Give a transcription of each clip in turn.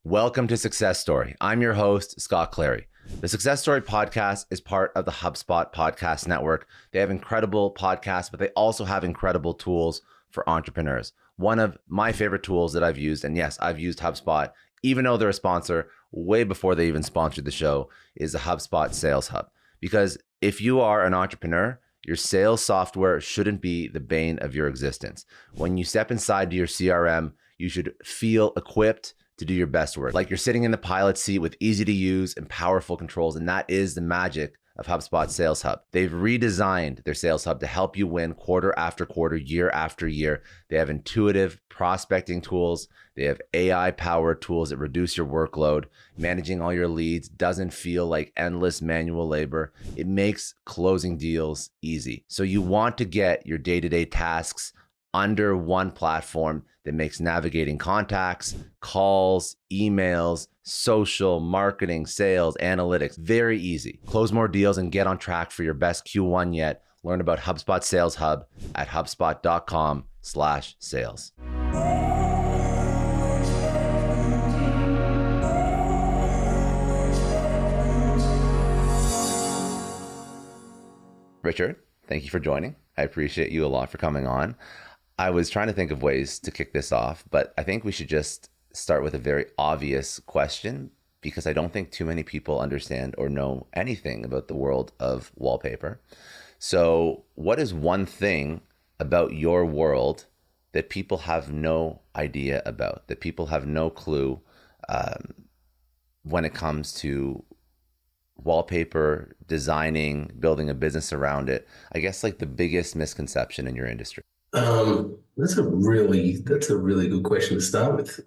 Welcome to Success Story. I'm your host, Scott Clary. The Success Story podcast is part of the HubSpot podcast network. They have incredible podcasts, but they also have incredible tools for entrepreneurs. One of my favorite tools that I've used, and yes, I've used HubSpot, even though they're a sponsor, way before they even sponsored the show, is the HubSpot Sales Hub. Because if you are an entrepreneur, your sales software shouldn't be the bane of your existence. When you step inside your CRM, you should feel equipped to do your best work. Like you're sitting in the pilot seat with easy to use and powerful controls. And that is the magic of HubSpot Sales Hub. They've redesigned their Sales Hub to help you win quarter after quarter, year after year. They have intuitive prospecting tools. They have AI powered tools that reduce your workload. Managing all your leads doesn't feel like endless manual labor. It makes closing deals easy. So you want to get your day-to-day tasks under one platform that makes navigating contacts, calls, emails, social, marketing, sales, analytics very easy. Close more deals and get on track for your best Q1 yet. Learn about HubSpot Sales Hub at hubspot.com/sales. Richard, thank you for joining. I appreciate you a lot for coming on. I was trying to think of ways to kick this off, but I think we should just start with a very obvious question because I don't think too many people understand or know anything about the world of wallpaper. So what is one thing about your world that people have no idea about, that people have no clue when it comes to wallpaper, designing, building a business around it? I guess like the biggest misconception in your industry. That's a really good question to start with.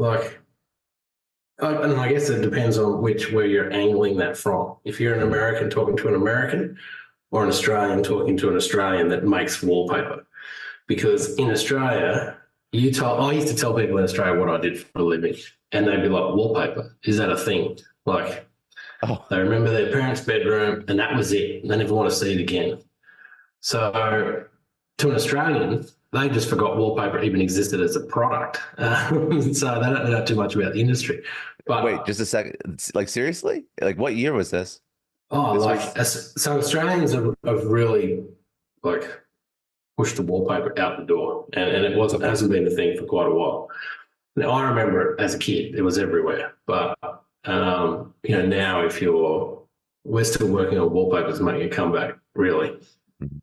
And I guess it depends on where you're angling that from. If you're an American talking to an American, or an Australian talking to an Australian that makes wallpaper, because in Australia, I used to tell people in Australia what I did for a living, and they'd be like, "Wallpaper, is that a thing?" Like, they remember their parents' bedroom, and that was it. They never want to see it again. So, to an Australian, they just forgot wallpaper even existed as a product. So they don't know too much about the industry. But wait, just a second. Like, seriously? Like, what year was this? So Australians have really pushed the wallpaper out the door, and it hasn't been a thing for quite a while. Now, I remember it as a kid; it was everywhere. But now we're still working on wallpapers making a comeback, really. Mm-hmm.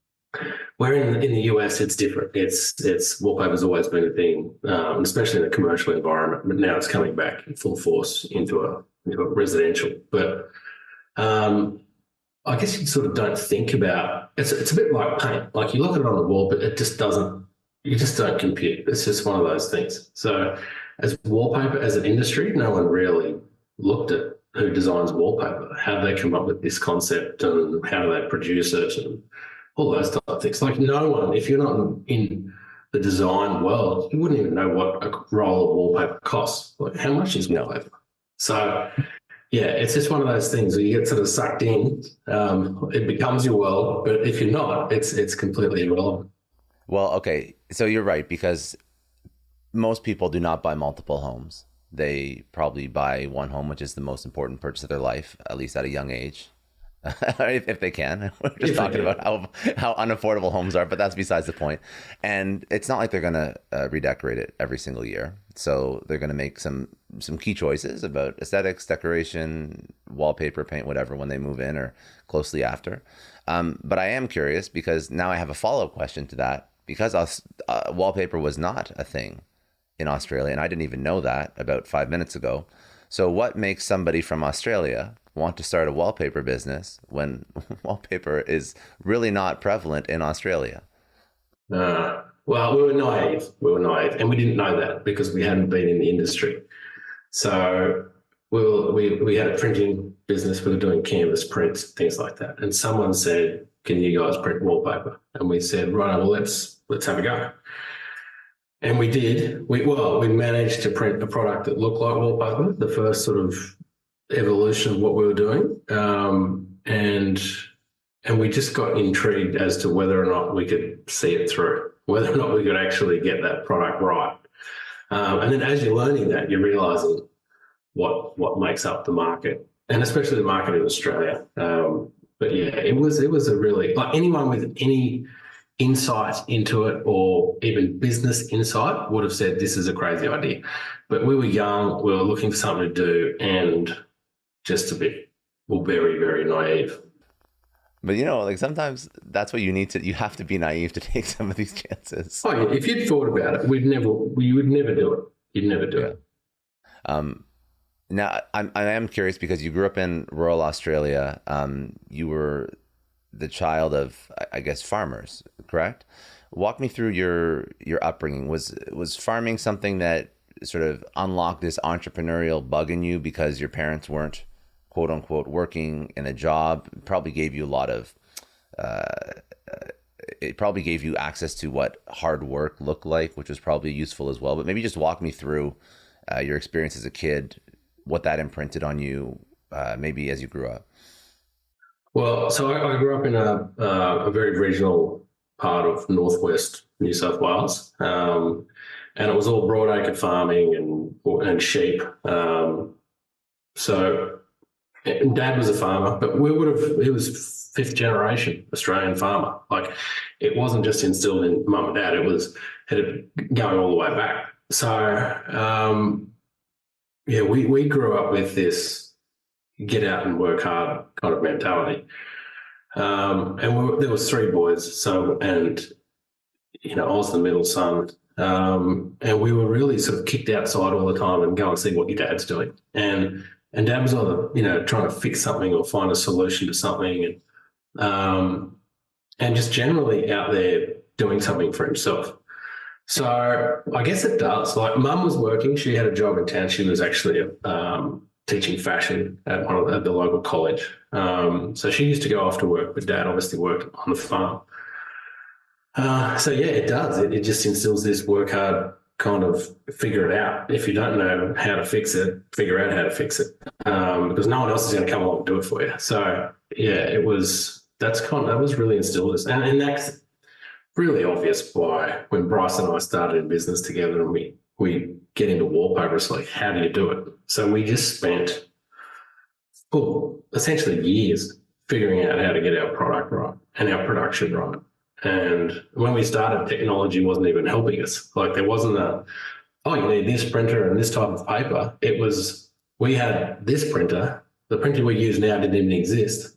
Where in the US, it's different. It's wallpaper's always been a thing, especially in a commercial environment. But now it's coming back in full force into a residential. But I guess you sort of don't think about it's a bit like paint. Like you look at it on the wall, but it just doesn't. You just don't compute. It's just one of those things. So as wallpaper as an industry, no one really looked at who designs wallpaper. How do they come up with this concept, and how do they produce it, and all those type of things. Like no one, if you're not in the design world, you wouldn't even know what a roll of wallpaper costs. Like how much is wallpaper? So yeah, it's just one of those things where you get sort of sucked in. It becomes your world, but if you're not, it's completely irrelevant. Well, okay, so you're right, because most people do not buy multiple homes. They probably buy one home, which is the most important purchase of their life, at least at a young age. if they can. We're just talking about how unaffordable homes are, but that's besides the point. And it's not like they're going to redecorate it every single year. So they're going to make some key choices about aesthetics, decoration, wallpaper, paint, whatever, when they move in or closely after. But I am curious because now I have a follow-up question to that, because wallpaper was not a thing in Australia, and I didn't even know that about 5 minutes ago. So what makes somebody from Australia want to start a wallpaper business when wallpaper is really not prevalent in Australia? Well, we were naive, and we didn't know that because we hadn't been in the industry. So we had a printing business. We were doing canvas prints, things like that. And someone said, "Can you guys print wallpaper?" And we said, "Right, well, let's have a go." And we did. We managed to print a product that looked like wallpaper, the first sort of evolution of what we were doing. And we just got intrigued as to whether or not we could see it through, whether or not we could actually get that product right. And then as you're learning that, you're realizing what makes up the market, and especially the market in Australia. But yeah, it was a really, like, anyone with any insight into it or even business insight would have said this is a crazy idea. But we were young, we were looking for something to do, and just a bit, well, very, very naive. But like sometimes that's what you have to be naive to take some of these chances. Oh yeah, if you'd thought about it, you would never do it. You'd never do it. Now I am curious because you grew up in rural Australia. You were the child of, I guess, farmers, correct? Walk me through your upbringing. Was farming something that sort of unlocked this entrepreneurial bug in you because your parents weren't, quote unquote, working in a job? It probably gave you a lot of, it probably gave you access to what hard work looked like, which was probably useful as well. But maybe just walk me through your experience as a kid, what that imprinted on you, maybe as you grew up. Well, so I grew up in a very regional part of northwest New South Wales, and it was all broadacre farming and sheep. So Dad was a farmer, but he was fifth generation Australian farmer. Like, it wasn't just instilled in mum and dad; had going all the way back. So yeah, we grew up with this get out and work hard kind of mentality. And there was three boys, and I was the middle son, and we were really sort of kicked outside all the time and go and see what your dad's doing. And Dad was either trying to fix something or find a solution to something, and just generally out there doing something for himself. So I guess it does. Like, Mum was working; she had a job in town. She was actually teaching fashion at the local college. So she used to go off to work, but Dad obviously worked on the farm. So yeah, it does. It just instills this work hard, kind of figure it out. If you don't know how to fix it, figure out how to fix it, because no one else is going to come along and do it for you. So yeah, that was really instilled in us, and that's really obvious why when Bryce and I started in business together and we get into Wallpaper, it's like, how do you do it? So we just spent essentially years figuring out how to get our product right and our production right. And when we started, technology wasn't even helping us. Like, there wasn't you need this printer and this type of paper. It was, we had this printer. The printer we use now didn't even exist.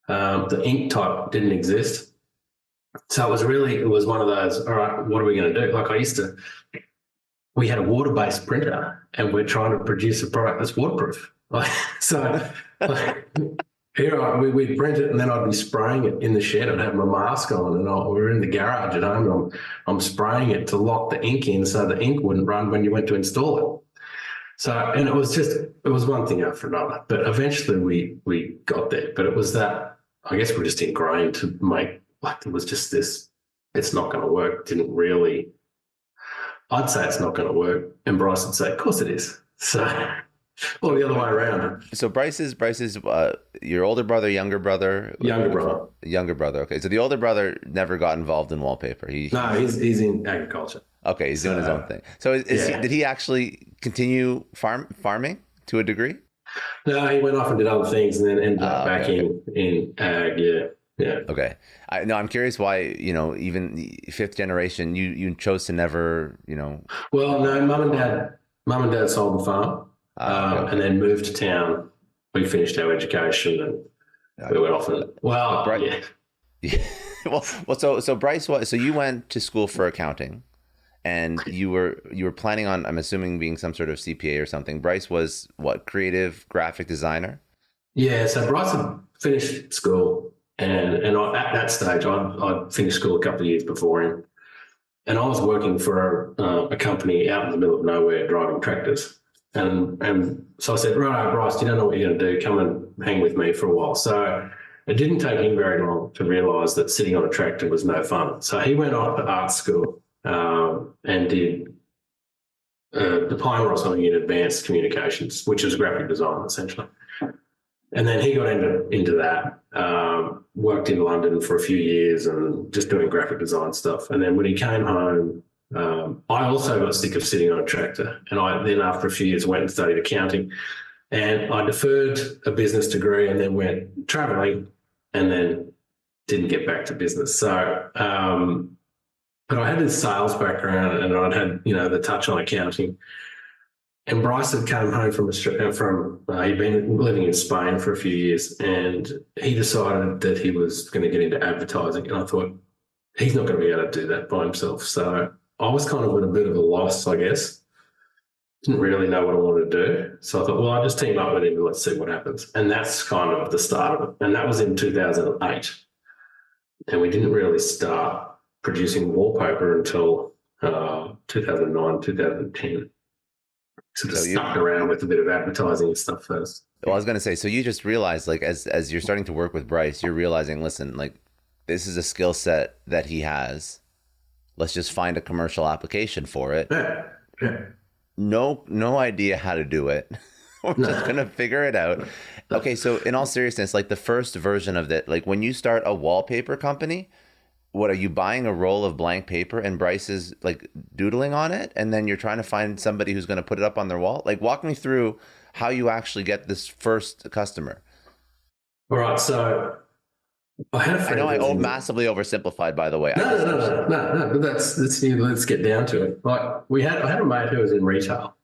The ink type didn't exist. So it was one of those, all right, what are we going to do? Like, we had a water-based printer and we're trying to produce a product that's waterproof. Here we'd print it and then I'd be spraying it in the shed. I'd have my mask on and we were in the garage at home and I'm spraying it to lock the ink in so the ink wouldn't run when you went to install it. So, and it was one thing after another, but eventually we got there. But it was that, I guess we're just ingrained to make, like, it was just this, it's not going to work. Didn't really, I'd say it's not going to work. And Bryce would say, of course it is. So, or the other way around. So Bryce is your older brother, younger brother? Younger brother. Younger brother. Okay. So the older brother never got involved in Wallpaper. No, he's in agriculture. Okay. He's doing his own thing. So did he actually continue farming to a degree? No, he went off and did other things and then ended up back in ag. Yeah. Yeah. Okay. I'm curious why, even fifth generation, you chose to never, Well, no, mum and dad sold the farm and then moved to town. We finished our education and we went off and, yeah. So Bryce, so you went to school for accounting and you were planning on, I'm assuming, being some sort of CPA or something. Bryce was what, creative graphic designer? Yeah. So Bryce had finished school. And at that stage, I'd finished school a couple of years before him. And I was working for a company out in the middle of nowhere driving tractors. And so I said, right, Bryce, you don't know what you're going to do. Come and hang with me for a while. So it didn't take him very long to realise that sitting on a tractor was no fun. So he went off to art school and did a diploma or something in advanced communications, which is graphic design, essentially. And then he got into that, worked in London for a few years and just doing graphic design stuff. And then when he came home, I also got sick of sitting on a tractor, and I then after a few years went and studied accounting, and I deferred a business degree and then went traveling, and then didn't get back to business. So, but I had this sales background, and I'd had the touch on accounting. And Bryce had come home from Australia. He'd been living in Spain for a few years, and he decided that he was going to get into advertising. And I thought, he's not going to be able to do that by himself. So I was kind of at a bit of a loss, I guess. Didn't really know what I wanted to do. So I thought, well, I'll just team up with him and let's see what happens. And that's kind of the start of it. And that was in 2008. And we didn't really start producing Wallpaper until 2009, 2010. Sort of stuck around with a bit of advertising and stuff first. Well, I was going to say, so you just realized, like, as you're starting to work with Bryce, you're realizing, listen, like, this is a skill set that he has. Let's just find a commercial application for it. Yeah. No idea how to do it. We're just going to figure it out. Okay, so in all seriousness, like the first version of that, like when you start a wallpaper company, what are you buying a roll of blank paper and Bryce is like doodling on it, and then you're trying to find somebody who's going to put it up on their wall? Like, walk me through how you actually get this first customer. All right, so I had a friend. I know I massively oversimplified, by the way. No. But let's get down to it. Like I had a mate who was in retail.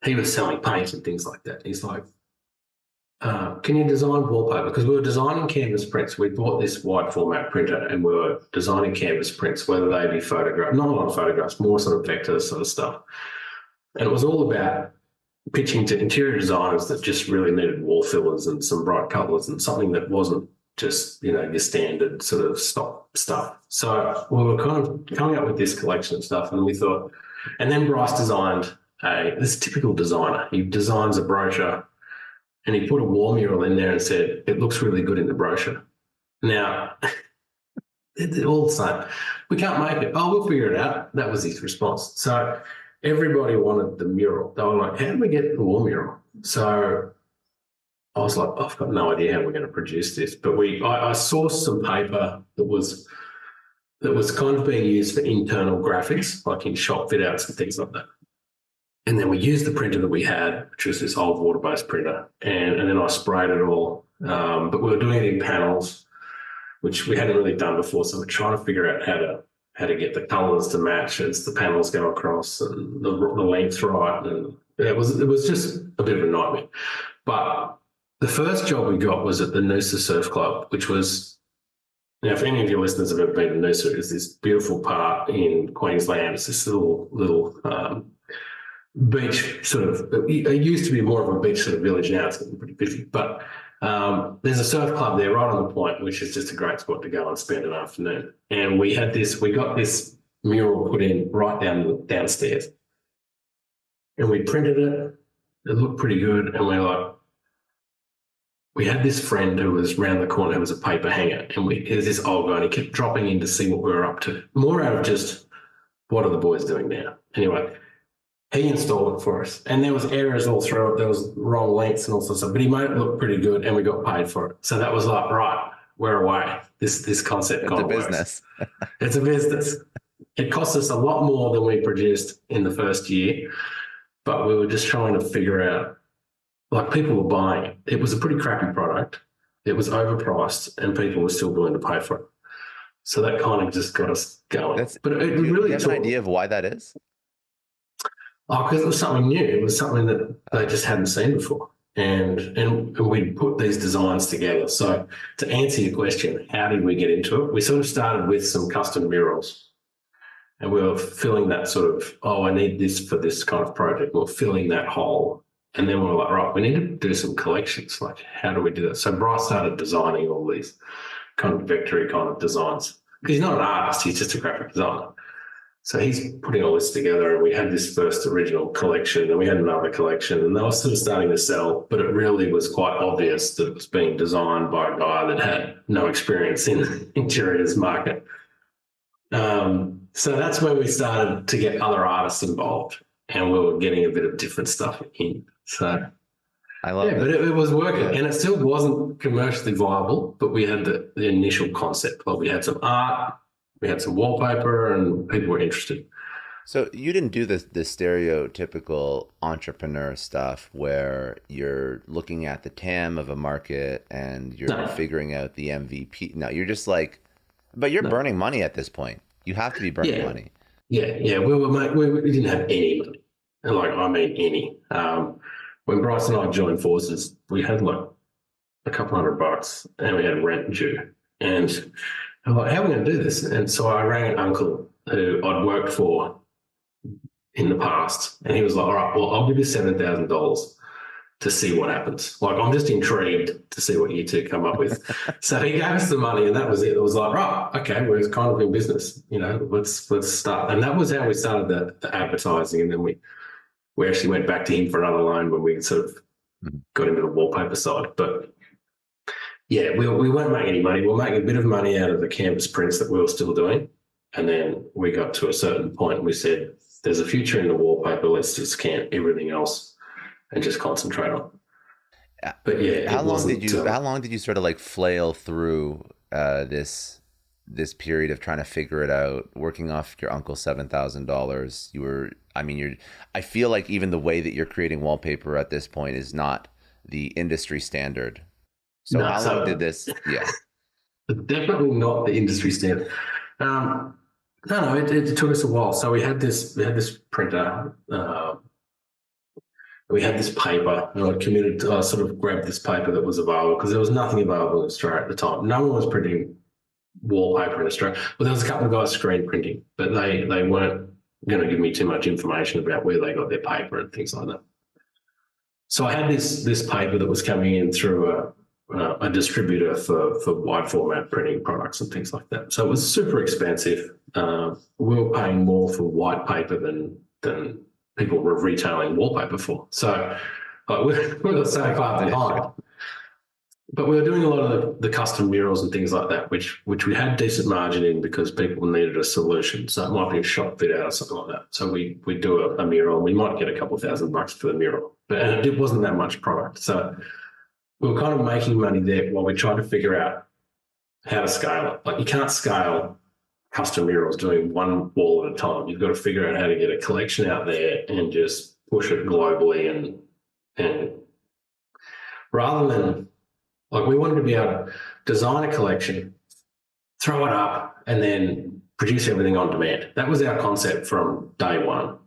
He was selling paint and things like that. He's like, can you design wallpaper? Because we were designing canvas prints. We bought this wide format printer and we were designing canvas prints, whether they be photograph, not a lot of photographs, more sort of vector sort of stuff. And it was all about pitching to interior designers that just really needed wall fillers and some bright colours and something that wasn't just, your standard sort of stock stuff. So we were kind of coming up with this collection of stuff, and we thought, and then Bryce designed this typical designer. He designs a brochure and he put a wall mural in there and said, it looks really good in the brochure. Now, it's all the same. We can't make it. Oh, we'll figure it out. That was his response. So everybody wanted the mural. They were like, how do we get the wall mural? So I was like, I've got no idea how we're going to produce this. But I sourced some paper that was kind of being used for internal graphics, like in shop fit outs and things like that. And then we used the printer that we had, which was this old water-based printer, and then I sprayed it all. But we were doing it in panels, which we hadn't really done before. So we're trying to figure out how to get the colours to match as the panels go across and the length right. And it was just a bit of a nightmare. But the first job we got was at the Noosa Surf Club, which was, if any of your listeners have ever been to Noosa, it's this beautiful part in Queensland. It's this little beach sort of. It used to be more of a beach sort of village. Now it's getting pretty busy, but there's a surf club there right on the point, which is just a great spot to go and spend an afternoon. And we got this mural put in right downstairs, and we printed it. It looked pretty good, and we had this friend who was round the corner who was a paper hanger, and there's this old guy, and he kept dropping in to see what we were up to, more out of just what are the boys doing now. Anyway, he installed it for us, and there was errors all through it. There was wrong lengths and all sorts of stuff, but he made it look pretty good, and we got paid for it. So that was like, right, we're away. This concept kind of works. It's a business. It's a business. It cost us a lot more than we produced in the first year, but we were just trying to figure out, like, people were buying it. It was a pretty crappy product. It was overpriced, and people were still willing to pay for it. So that kind of just got us going. But it really, do you have an idea of why that is? Oh, because it was something new. It was something that they just hadn't seen before. And we put these designs together. So to answer your question, how did we get into it? We sort of started with some custom murals, and we were filling that sort of, I need this for this kind of project. We were filling that hole. And then we were like, right, we need to do some collections. Like, how do we do that? So Bryce started designing all these kind of vectory kind of designs. Because he's not an artist, he's just a graphic designer. So he's putting all this together, and we had this first original collection, and we had another collection, and they were sort of starting to sell, but it really was quite obvious that it was being designed by a guy that had no experience in the interiors market. So that's where we started to get other artists involved, and we were getting a bit of different stuff in. So I love it. But it was working, and it still wasn't commercially viable, but we had the initial concept. Like, we had some art, we had some wallpaper, and people were interested. So you didn't do the stereotypical entrepreneur stuff where you're looking at the TAM of a market and you're No, figuring out the MVP. No, you're just like, but you're no, burning money at this point. You have to be burning yeah, money. yeah. We didn't have any money, and like I mean any. When Bryce and I joined forces, we had like a couple $100, and we had rent due, and I'm like, how are we going to do this? And so I rang an uncle who I'd worked for in the past, and he was like, all right, well, I'll give you $7,000 to see what happens. Like, I'm just intrigued to see what you two come up with. So he gave us the money, and that was it. It was like, right, okay, we're kind of in business, let's start. And that was how we started the advertising, and then we actually went back to him for another loan when we sort of got into the wallpaper side. But yeah, we weren't making any money. We were making a bit of money out of the campus prints that we were still doing. And then we got to a certain point and we said, there's a future in the wallpaper. Let's just can everything else and just concentrate on it. But yeah, how long did you sort of like flail through this period of trying to figure it out, working off your uncle's $7,000? I feel like even the way that you're creating wallpaper at this point is not the industry standard. So how long did this? Yeah, definitely not the industry standard. No, it took us a while. So we had this printer, we had this paper, and I sort of grabbed this paper that was available because there was nothing available in Australia at the time. No one was printing wallpaper in Australia. Well, there was a couple of guys screen printing, but they weren't going to give me too much information about where they got their paper and things like that. So I had this paper that was coming in through a distributor for wide format printing products and things like that. So it was super expensive. We were paying more for white paper than people were retailing wallpaper for. So we were so far behind. But we were doing a lot of the custom murals and things like that, which we had decent margin in because people needed a solution. So it might be a shop fit out or something like that. So we do a mural and we might get a couple of $1,000 for the mural. But it wasn't that much product. So we were kind of making money there while we tried to figure out how to scale it. Like you can't scale custom murals doing one wall at a time. You've got to figure out how to get a collection out there and just push it globally and rather than like we wanted to be able to design a collection, throw it up, and then produce everything on demand. That was our concept from day one.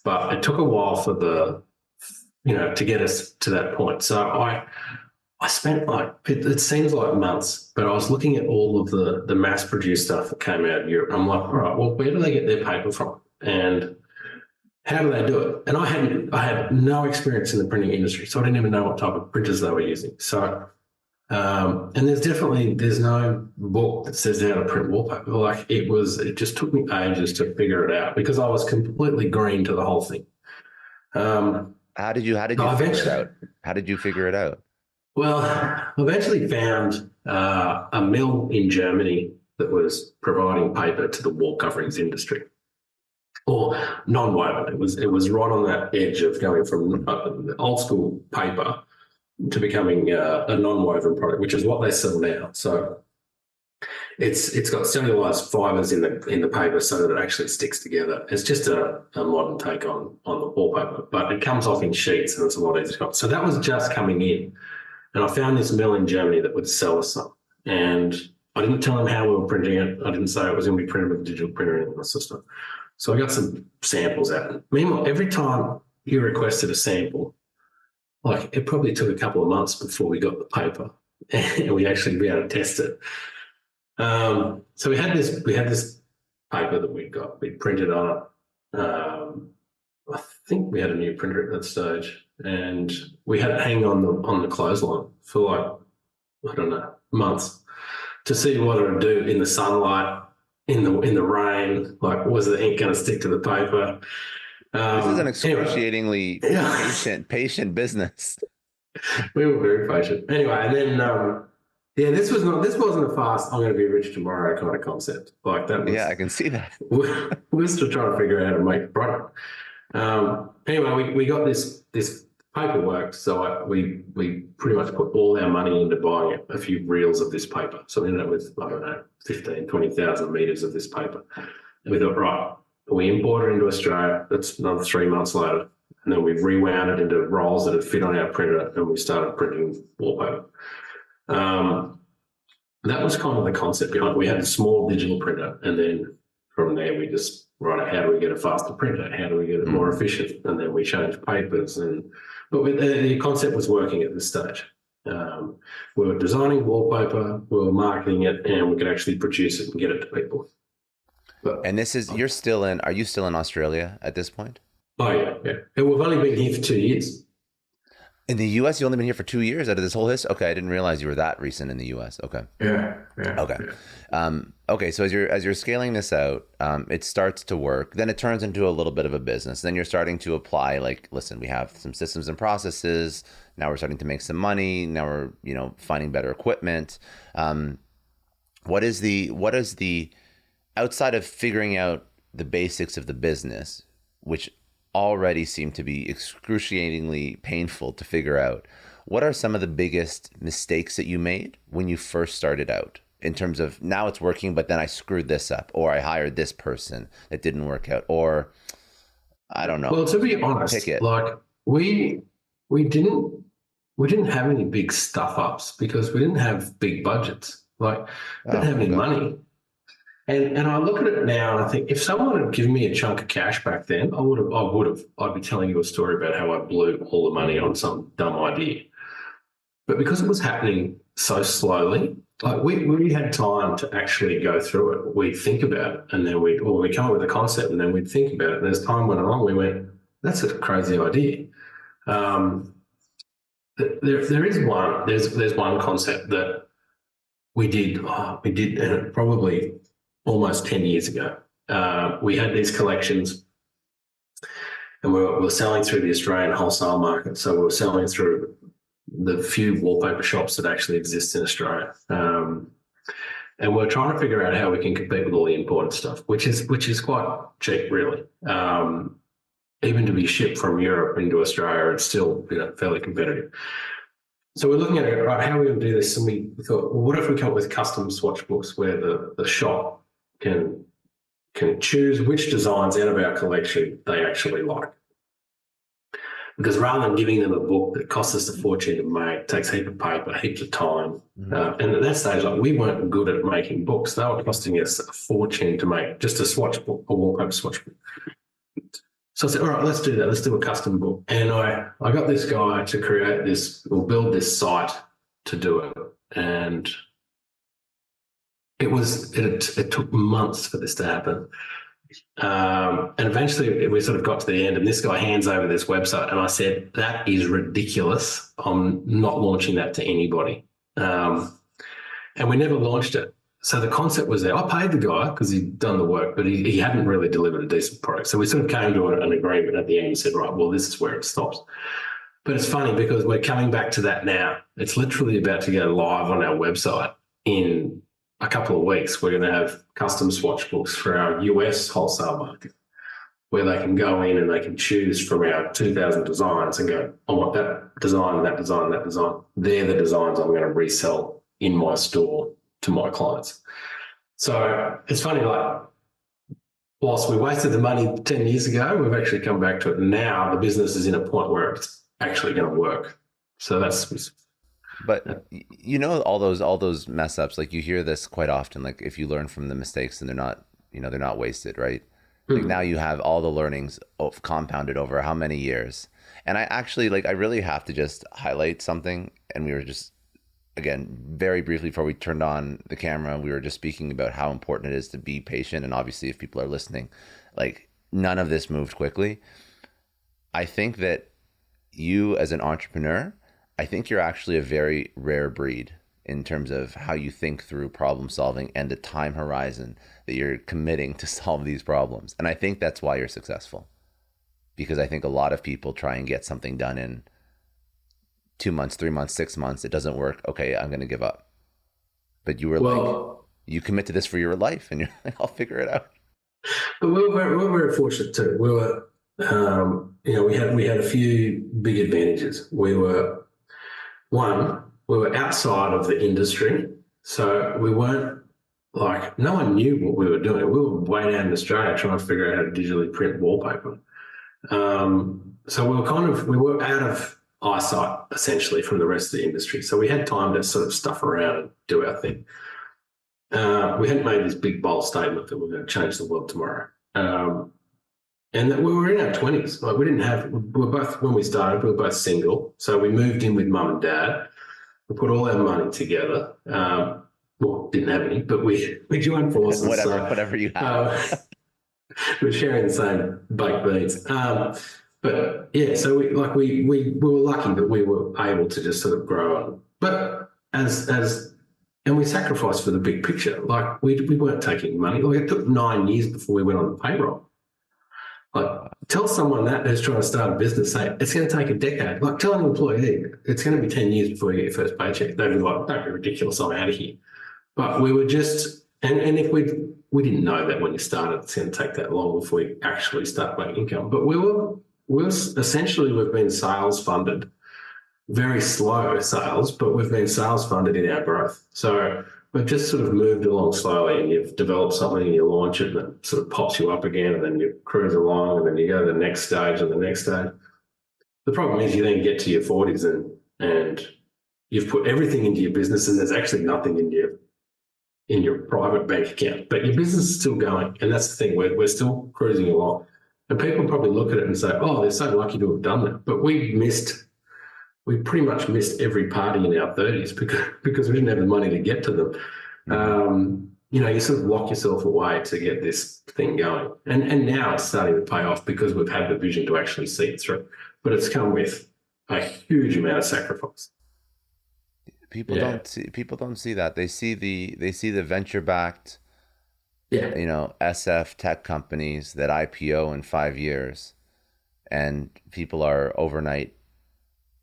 But it took a while for to get us to that point. So I spent it seems like months, but I was looking at all of the mass-produced stuff that came out of Europe. I'm like, all right, well, where do they get their paper from? And how do they do it? And I had no experience in the printing industry, so I didn't even know what type of printers they were using. So and there's no book that says how to print wallpaper. Like it just took me ages to figure it out because I was completely green to the whole thing. How did you figure it out? How did you figure it out? Well, I eventually found a mill in Germany that was providing paper to the wall coverings industry, or non-woven. It was right on that edge of going from old school paper to becoming a non-woven product, which is what they sell now. So it's got cellulose fibers in the paper so that it actually sticks together. It's just a modern take on the wallpaper, but it comes off in sheets and it's a lot easier. So that was just coming in. And I found this mill in Germany that would sell us some. And I didn't tell them how we were printing it. I didn't say it was going to be printed with a digital printer in the system. So I got some samples out. Meanwhile, every time he requested a sample, like it probably took a couple of months before we got the paper and we actually be able to test it. So we had this paper that we printed on it. I think we had a new printer at that stage, and we had it hanging on the clothesline for like, I don't know, months to see what it would do in the sunlight, in the rain. Like, was the ink going to stick to the paper? This is an excruciatingly patient business. We were very patient. Anyway, and then this wasn't a fast I'm going to be rich tomorrow kind of concept. Like that was, yeah, I can see that. We're still trying to figure out how to make the product. Anyway, we got this paper works. So we pretty much put all our money into buying a few reels of this paper. So we ended up with, I don't know, 15, 20,000 meters of this paper. And we thought, right, we import it into Australia. That's another 3 months later. And then we rewound it into rolls that would fit on our printer, and we started printing wallpaper. That was kind of the concept behind it. We had a small digital printer, and then from there we just, right, how do we get a faster printer? How do we get it more efficient? And then we changed papers. But the concept was working at this stage. We were designing wallpaper, we were marketing it, and we could actually produce it and get it to people. And this is, are you still in Australia at this point? Oh, yeah. And we've only been here for 2 years. In the US, you only been here for 2 years out of this whole history? Okay, I didn't realize you were that recent in the US. Okay. Yeah. Okay. Yeah. Okay, so as you're scaling this out, it starts to work. Then it turns into a little bit of a business. Then you're starting to apply, like, listen, we have some systems and processes. Now we're starting to make some money. Now we're, finding better equipment. What is the outside of figuring out the basics of the business, which already seem to be excruciatingly painful to figure out, what are some of the biggest mistakes that you made when you first started out, in terms of, now it's working, but then I screwed this up, or I hired this person that didn't work out, or I don't know. Well, to be honest, like we didn't have any big stuff ups because we didn't have big budgets. Like, we didn't have any money. And I look at it now and I think, if someone had given me a chunk of cash back then, I'd be telling you a story about how I blew all the money on some dumb idea. But because it was happening so slowly, like we had time to actually go through it. We'd think about it, and then we'd come up with a concept, and then we'd think about it. And as time went along, we went, that's a crazy idea. There's one concept that we did probably almost 10 years ago. We had these collections, and we were selling through the Australian wholesale market. So we were selling through the few wallpaper shops that actually exist in Australia. And we're trying to figure out how we can compete with all the imported stuff, which is quite cheap, really. Even to be shipped from Europe into Australia, it's still fairly competitive. So we're looking at it, right, how are we going to do this? And we thought, well, what if we come up with custom swatch books where the shop can choose which designs out of our collection they actually like? Because rather than giving them a book that costs us a fortune to make, takes heaps of paper, heaps of time, and at that stage, like, we weren't good at making books. They were costing us a fortune to make, just a swatch book, a wallpaper swatch book. So I said, all right, let's do that. Let's do a custom book. And I got this guy to create this, or build this site to do it. And it took months for this to happen. And eventually we sort of got to the end, and this guy hands over this website, and I said, that is ridiculous. I'm not launching that to anybody. And we never launched it. So the concept was there. I paid the guy because he'd done the work, but he hadn't really delivered a decent product. So we sort of came to an agreement at the end and said, right, well, this is where it stops. But it's funny because we're coming back to that now. It's literally about to go live on our website in a couple of weeks. We're going to have custom swatch books for our US wholesale market, where they can go in and they can choose from our 2,000 designs and go, I want that design, that design, that design. They're the designs I'm going to resell in my store to my clients. So it's funny, like, whilst we wasted the money 10 years ago, we've actually come back to it. Now the business is in a point where it's actually going to work. So that's... But all those mess ups, like, you hear this quite often, like, if you learn from the mistakes, then they're not wasted, right? Like, now you have all the learnings compounded over how many years. And I actually, like, I really have to just highlight something. And we were just, again, very briefly before we turned on the camera, we were just speaking about how important it is to be patient. And obviously, if people are listening, like, none of this moved quickly. I think that you, as an entrepreneur, I think you're actually a very rare breed in terms of how you think through problem solving and the time horizon that you're committing to solve these problems. And I think that's why you're successful, because I think a lot of people try and get something done in 2 months, 3 months, 6 months. It doesn't work. Okay, I'm going to give up. But you were you commit to this for your life, and you're like, I'll figure it out. But we were very fortunate too. we had a few big advantages. We were outside of the industry, so we weren't like no one knew what we were doing. We were way down in Australia trying to figure out how to digitally print wallpaper. So we were out of eyesight essentially from the rest of the industry. So we had time to sort of stuff around and do our thing. We hadn't made this big bold statement that we're going to change the world tomorrow. And that we were in our 20s. Like we were both, when we started, we were both single. So we moved in with mum and dad. We put all our money together. Didn't have any, but we joined forces. Whatever you have. We're sharing the same baked beans. But yeah, so we were lucky that we were able to just sort of grow on. But and we sacrificed for the big picture. Like we weren't taking money. Like it took 9 years before we went on the payroll. Like tell someone that who's trying to start a business, say it's going to take a decade. Like tell an employee it's going to be 10 years before you get your first paycheck. They'd be like, don't be ridiculous, I'm out of here. But we were just, and if we didn't know that when you started, it's going to take that long before you actually start making income. But we've been sales funded, very slow sales, but we've been sales funded in our growth. So we've just sort of moved along slowly, and you've developed something and you launch it and it sort of pops you up again, and then you cruise along and then you go to the next stage and the next stage. The problem is you then get to your 40s and you've put everything into your business and there's actually nothing in your private bank account, but your business is still going. And that's the thing, we're still cruising along. And people probably look at it and say, oh, they're so lucky to have done that. But we pretty much missed every party in our 30s because we didn't have the money to get to them. You sort of lock yourself away to get this thing going. And now it's starting to pay off because we've had the vision to actually see it through. But it's come with a huge amount of sacrifice. People don't see that. They see the venture backed, SF tech companies that IPO in 5 years, and people are overnight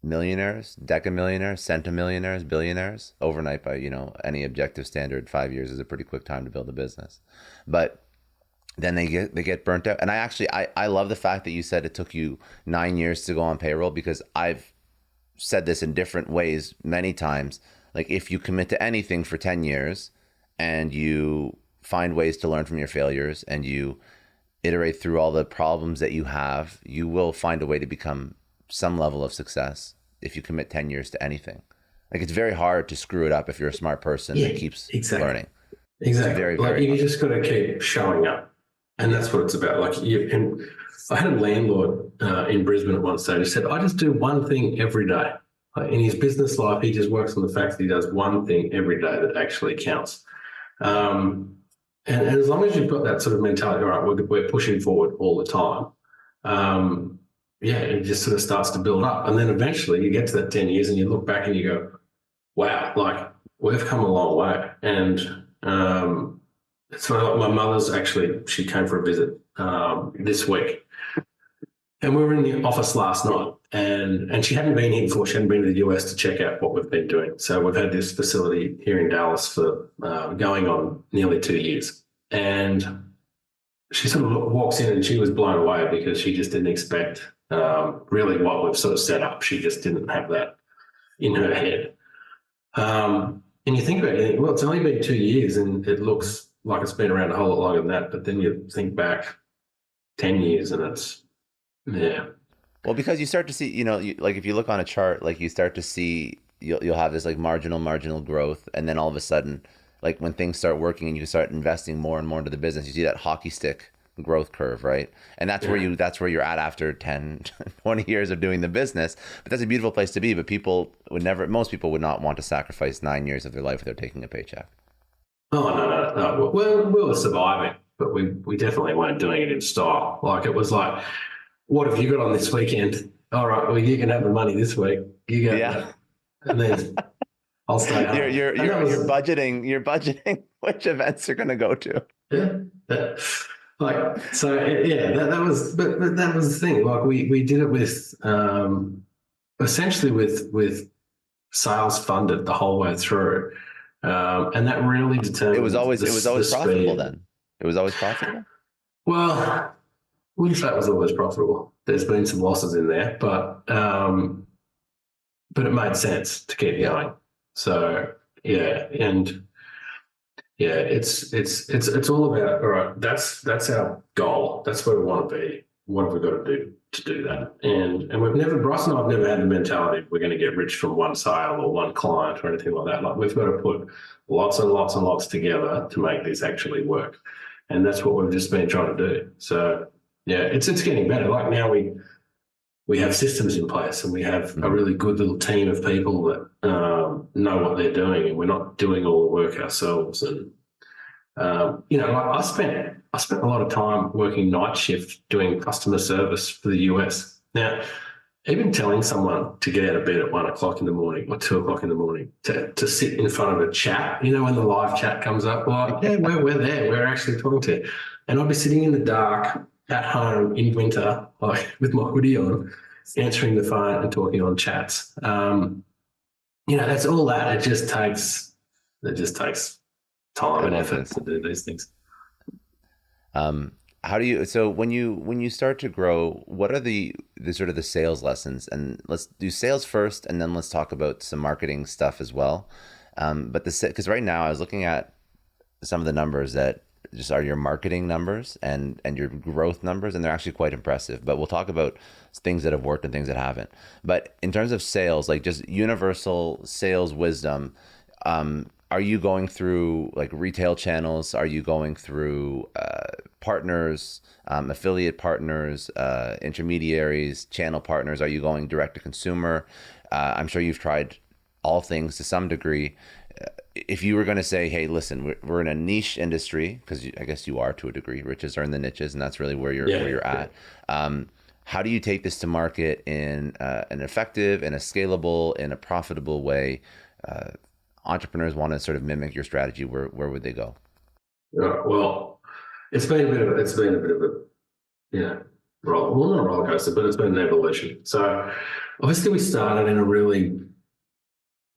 millionaires, decamillionaires, centimillionaires, billionaires overnight by any objective standard. 5 years is a pretty quick time to build a business, but then they get burnt out. And I love the fact that you said it took you 9 years to go on payroll, because I've said this in different ways many times. Like if you commit to anything for 10 years and you find ways to learn from your failures and you iterate through all the problems that you have, you will find a way to become some level of success if you commit 10 years to anything. Like it's very hard to screw it up if you're a smart person that keeps learning. Exactly. Very, very you just got to keep showing up. And that's what it's about. Like I had a landlord in Brisbane at one stage who said, I just do one thing every day. Like in his business life, he just works on the fact that he does one thing every day that actually counts. And as long as you've got that sort of mentality, all right, we're pushing forward all the time. It just sort of starts to build up. And then eventually you get to that 10 years and you look back and you go, wow, like we've come a long way. And it's funny, like my mother's she came for a visit this week. And we were in the office last night, and she hadn't been here before. She hadn't been to the US to check out what we've been doing. So we've had this facility here in Dallas for going on nearly 2 years. And she sort of walks in and she was blown away because she just didn't expect really what we've sort of set up. She just didn't have that in her head. And you think about it, well, it's only been 2 years and it looks like it's been around a whole lot longer than that. But then you think back 10 years and it's, yeah. Well, because you start to see, like if you look on a chart, like you start to see, you'll have this like marginal growth. And then all of a sudden, like when things start working and you start investing more and more into the business, you see that hockey stick growth curve, right? And that's where you're at after 10, 20 years of doing the business. But that's a beautiful place to be. But most people would not want to sacrifice 9 years of their life without taking a paycheck. Oh, no. Well, we were surviving, but we definitely weren't doing it in style. Like it was like, what have you got on this weekend? All right, well, you can have the money this week. You go, and then I'll stay home. You're budgeting which events you're going to go to. Yeah. Like, so yeah, that was, but that was the thing. Like we did it with, essentially with sales funded the whole way through. And that really determined. It was always profitable then. It was always profitable. Well, wouldn't say it was always profitable. There's been some losses in there, but it made sense to keep going. So yeah, and yeah, it's all about, all right, that's our goal. That's where we want to be. What have we got to do that? And we've never, Bryce and I have never had the mentality we're going to get rich from one sale or one client or anything like that. Like, we've got to put lots and lots and lots together to make this actually work. And that's what we've just been trying to do. So yeah, it's getting better. Like, now we have systems in place, and we have a really good little team of people that know what they're doing, and we're not doing all the work ourselves. And like, I spent a lot of time working night shift doing customer service for the US. Now, even telling someone to get out of bed at 1 o'clock in the morning or 2 o'clock in the morning to sit in front of a chat, when the live chat comes up, like, yeah, we're there, we're actually talking to you. And I'd be sitting in the dark at home in winter, like with my hoodie on, answering the phone and talking on chats. That's all that. It just takes time and effort to do these things. How do you, so when you start to grow, what are the sort of the sales lessons? And let's do sales first, and then let's talk about some marketing stuff as well. Because right now I was looking at some of the numbers that just are your marketing numbers and your growth numbers, and they're actually quite impressive. But we'll talk about things that have worked and things that haven't. But in terms of sales, like just universal sales wisdom, are you going through like retail channels? Are you going through partners, affiliate partners, intermediaries, channel partners? Are you going direct to consumer? I'm sure you've tried all things to some degree. If you were going to say, hey, listen, we're in a niche industry, because I guess you are to a degree, riches are in the niches, and that's really where you're at. How do you take this to market in an effective, in a scalable, in a profitable way? Entrepreneurs want to sort of mimic your strategy. Where would they go? Well, it's been a bit of a not a roller coaster, but it's been an evolution. So obviously we started in a really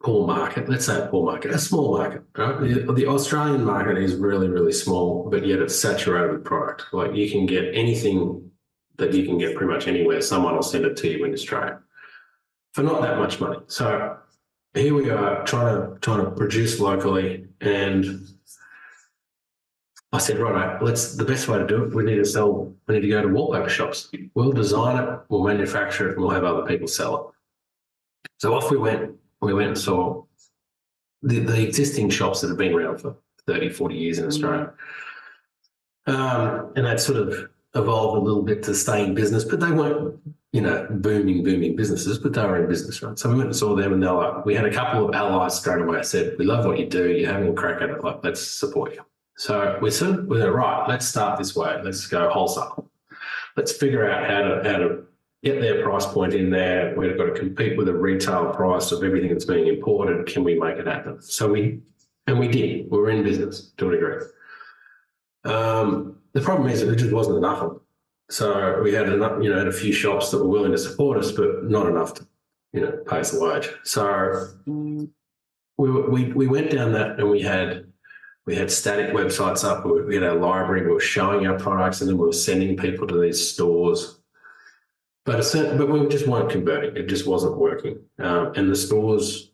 poor market. Let's say a poor market, a small market. Right? The Australian market is really, really small, but yet it's saturated with product. Like, you can get anything that you can get pretty much anywhere. Someone will send it to you in Australia for not that much money. So here we are trying to produce locally, and I said, right, the best way to do it, we need to go to wallpaper shops. We'll design it, we'll manufacture it, and we'll have other people sell it. So off we went. We went and saw the existing shops that have been around for 30, 40 years in Australia. And that sort of evolved a little bit to stay in business, but they weren't, booming businesses, but they were in business, right? So we went and saw them, and they're like, we had a couple of allies straight away. I said, we love what you do. You're having a crack at it. Like, let's support you. So we said, right, let's start this way. Let's go wholesale. Let's figure out how to get their price point in there. We've got to compete with a retail price of everything that's being imported. Can we make it happen? So we did. We were in business to a degree. The problem is, it just wasn't enough of them. So we had enough, had a few shops that were willing to support us, but not enough to, pay us a wage. So we went down that, and we had static websites up. We had our library. We were showing our products, and then we were sending people to these stores. But we just weren't converting. It just wasn't working. And the stores,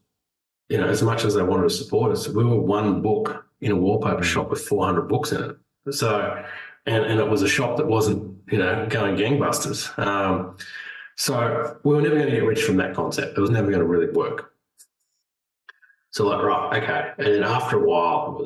as much as they wanted to support us, we were one book in a wallpaper shop with 400 books in it. So, and it was a shop that wasn't, going gangbusters. So we were never going to get rich from that concept. It was never going to really work. So right, okay. And then after a while,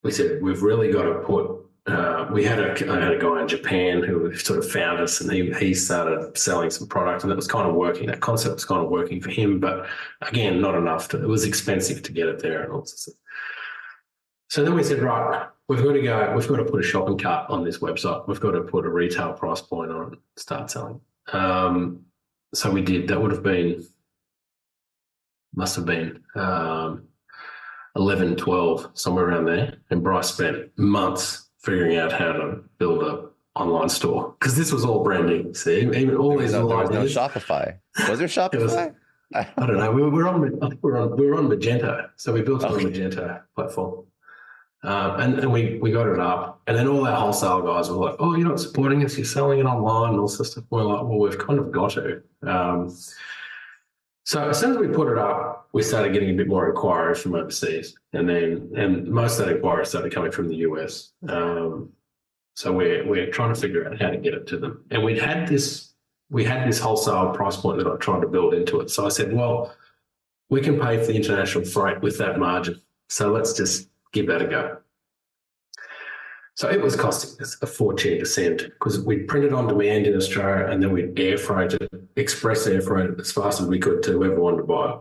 we said, we've really got to put, I had a guy in Japan who sort of found us, and he started selling some product, and it was kind of working. That concept was kind of working for him, but again, not enough. It was expensive to get it there and all this. So then we said, right, we've got to put a shopping cart on this website. We've got to put a retail price point on it and start selling. So we did. That must have been 11, 12, somewhere around there. And Bryce spent months figuring out how to build an online store, because this was all brand new. See, even all these there was no Shopify. Was there Shopify? I don't know. We were on Magento, so we built it on Magento platform. And we got it up. And then all our wholesale guys were like, oh, you're not supporting us, you're selling it online and all sorts of stuff. We're like, well, we've kind of got to. So as soon as we put it up, we started getting a bit more inquiries from overseas. And most of that inquiry started coming from the US. So we're trying to figure out how to get it to them. And we had this wholesale price point that I tried to build into it. So I said, well, we can pay for the international freight with that margin. So let's just give that a go. So it was costing us a fortune to send because we'd print it on demand in Australia and then we'd express air freight it as fast as we could to whoever wanted to buy it.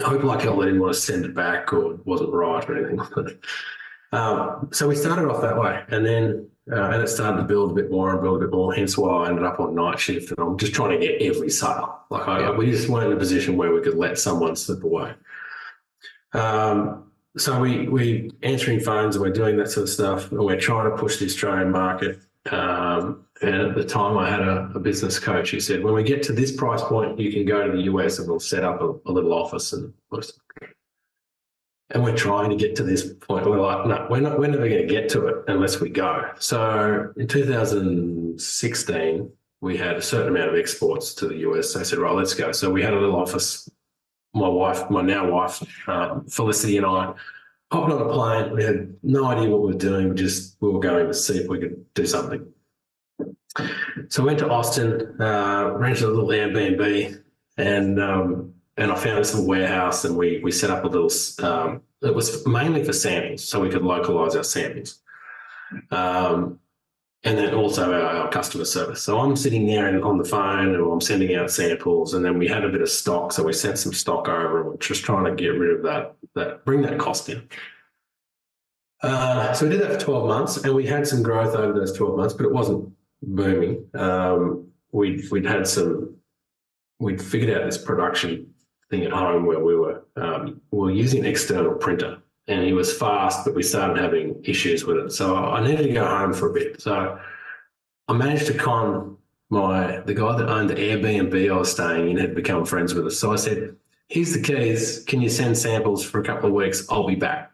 I hope like hell they didn't want to send it back or it wasn't right or anything like that. So we started off that way and then and it started to build a bit more and build a bit more, hence why I ended up on night shift and I'm just trying to get every sale. We just weren't in a position where we could let someone slip away. So we answering phones and we're doing that sort of stuff and we're trying to push the Australian market. And at the time I had a business coach who said, when we get to this price point, you can go to the US and we'll set up a little office and we're trying to get to this point. We're like, no, we're never going to get to it unless we go. So in 2016, we had a certain amount of exports to the US. So I said, right, let's go. So we had a little office. My now wife, Felicity and I hopped on a plane. We had no idea what we were doing. We were going to see if we could do something. So I went to Austin, rented a little Airbnb and I found this little warehouse and we set up a little, it was mainly for samples, so we could localize our samples. And then also our customer service. So I'm sitting there on the phone and I'm sending out samples and then we had a bit of stock. So we sent some stock over and we're just trying to get rid of that bring that cost in. So we did that for 12 months and we had some growth over those 12 months, but it wasn't booming. We'd figured out this production thing at home where we were using an external printer. And he was fast, but we started having issues with it. So I needed to go home for a bit. So I managed to con the guy that owned the Airbnb I was staying in had become friends with us. So I said, here's the keys. Can you send samples for a couple of weeks? I'll be back.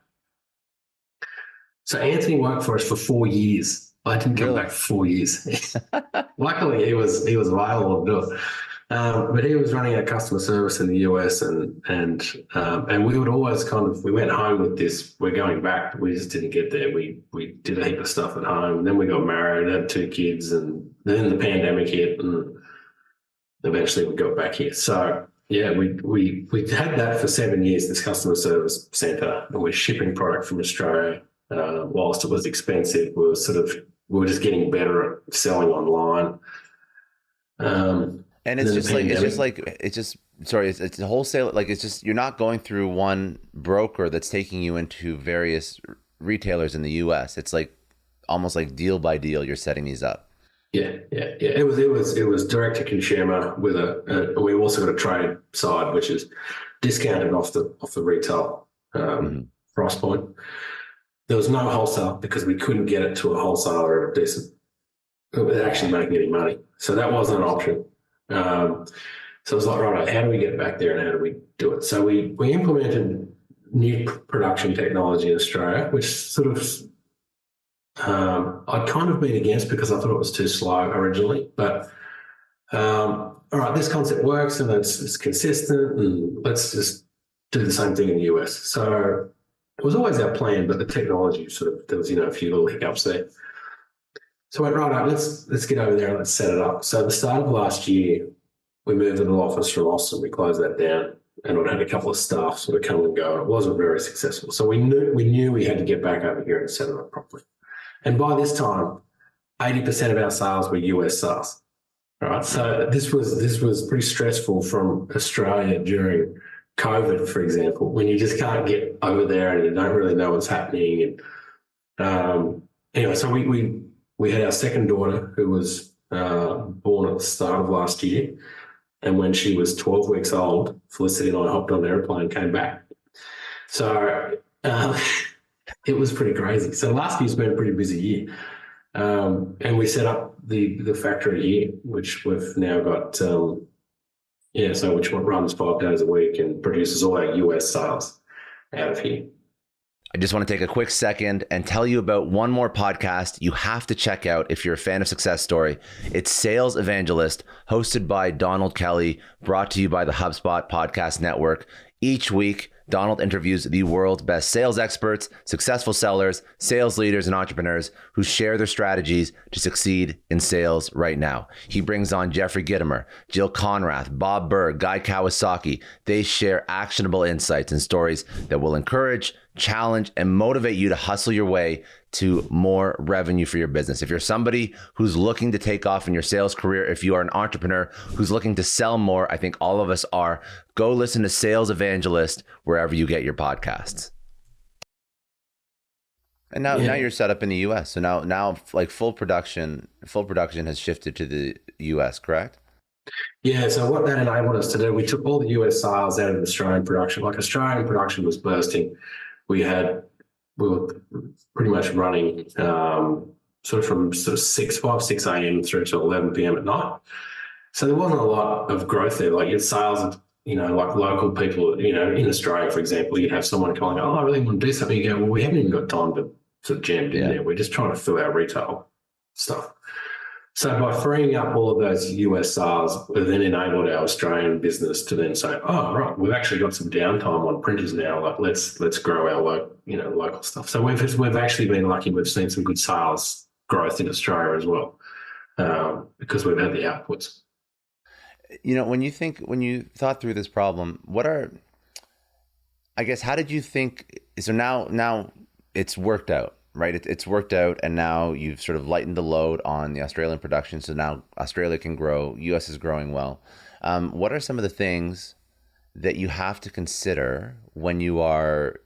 So Anthony worked for us for 4 years. I didn't come back for 4 years. Luckily, he was available to do it. But he was running our customer service in the US and we would always we went home with this, we're going back, we just didn't get there. We did a heap of stuff at home and then we got married, had 2 kids and then the pandemic hit and eventually we got back here. So yeah, we had that for 7 years, this customer service centre, and we're shipping product from Australia. Whilst it was expensive, we were just getting better at selling online. And it's a wholesale, like it's just, you're not going through one broker that's taking you into various retailers in the US. It's like almost like deal by deal, you're setting these up. Yeah. It was direct to consumer with we also got a trade side, which is discounted off the retail price point. There was no wholesale because we couldn't get it to a wholesaler at a decent, without actually making any money. So that wasn't an option. So it was like, right, how do we get back there and how do we do it? So we implemented new production technology in Australia, which sort of I'd kind of been against because I thought it was too slow originally. But all right, this concept works and it's consistent and let's just do the same thing in the US. So it was always our plan, but the technology there was, a few little hiccups there. So I went, right, let's get over there and let's set it up. So at the start of last year, we moved to the office from Austin. We closed that down and I'd had a couple of staff sort of come and go. It wasn't very successful. So we knew we had to get back over here and set it up properly. And by this time, 80% of our sales were US sales. All right. So this was pretty stressful from Australia during COVID, for example, when you just can't get over there and you don't really know what's happening. And anyway, so we had our second daughter who was born at the start of last year. And when she was 12 weeks old, Felicity and I hopped on an airplane and came back. So it was pretty crazy. So last year's been a pretty busy year. And we set up the factory here, which we've now got, which runs 5 days a week and produces all our US sales out of here. I just want to take a quick second and tell you about one more podcast you have to check out if you're a fan of Success Story. It's Sales Evangelist, hosted by Donald Kelly, brought to you by the HubSpot Podcast Network. Each week, Donald interviews the world's best sales experts, successful sellers, sales leaders, and entrepreneurs who share their strategies to succeed in sales right now. He brings on Jeffrey Gitomer, Jill Conrath, Bob Burg, Guy Kawasaki. They share actionable insights and stories that will encourage, challenge, and motivate you to hustle your way to more revenue for your business. If you're somebody who's looking to take off in your sales career, if you are an entrepreneur who's looking to sell more, I think all of us are, go listen to Sales Evangelist wherever you get your podcasts. And now you're set up in the US. So now like full production has shifted to the US, correct? Yeah, so what that enabled us to do, we took all the US sales out of Australian production. Like Australian production was bursting. We were pretty much running sort of from 6 a.m. through to 11 p.m. at night. So there wasn't a lot of growth there. Like your sales, like local people, in Australia, for example, you'd have someone calling, oh, I really want to do something. You go, well, we haven't even got time to sort of jam in there. We're just trying to fill our retail stuff. So by freeing up all of those US sales, we then enabled our Australian business to then say, oh, right, we've actually got some downtime on printers now. Like let's grow our local stuff. So we've actually been lucky. We've seen some good sales growth in Australia as well because we've had the outputs. When you thought through this problem, how did you think? So now it's worked out. Right, it's worked out, and now you've sort of lightened the load on the Australian production. So now Australia can grow. US is growing well. What are some of the things that you have to consider when you are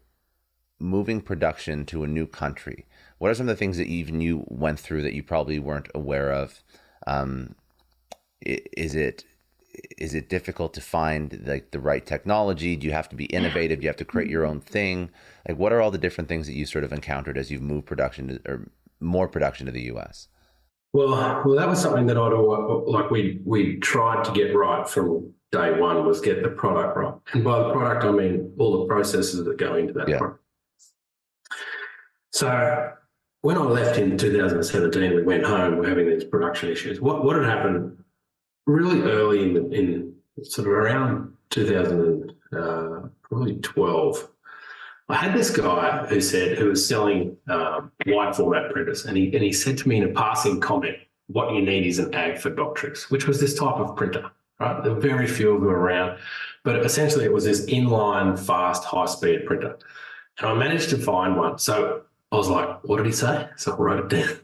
moving production to a new country? What are some of the things that even you went through that you probably weren't aware of? Is it difficult to find like the right technology? Do you have to be innovative? Do you have to create your own thing? Like, what are all the different things that you sort of encountered as you've moved production or more production to the US? Well, that was something that we tried to get right from day one, was get the product right. And by the product, I mean all the processes that go into that product. So when I left in 2017, we went home, we're having these production issues. What had happened really early in sort of around 2012, I had this guy who was selling wide format printers, and he said to me in a passing comment, what you need is an ag for doctrix, which was this type of printer, right? There were very few of them around, but essentially it was this inline, fast, high-speed printer. And I managed to find one. So I was like, what did he say? So I wrote it down.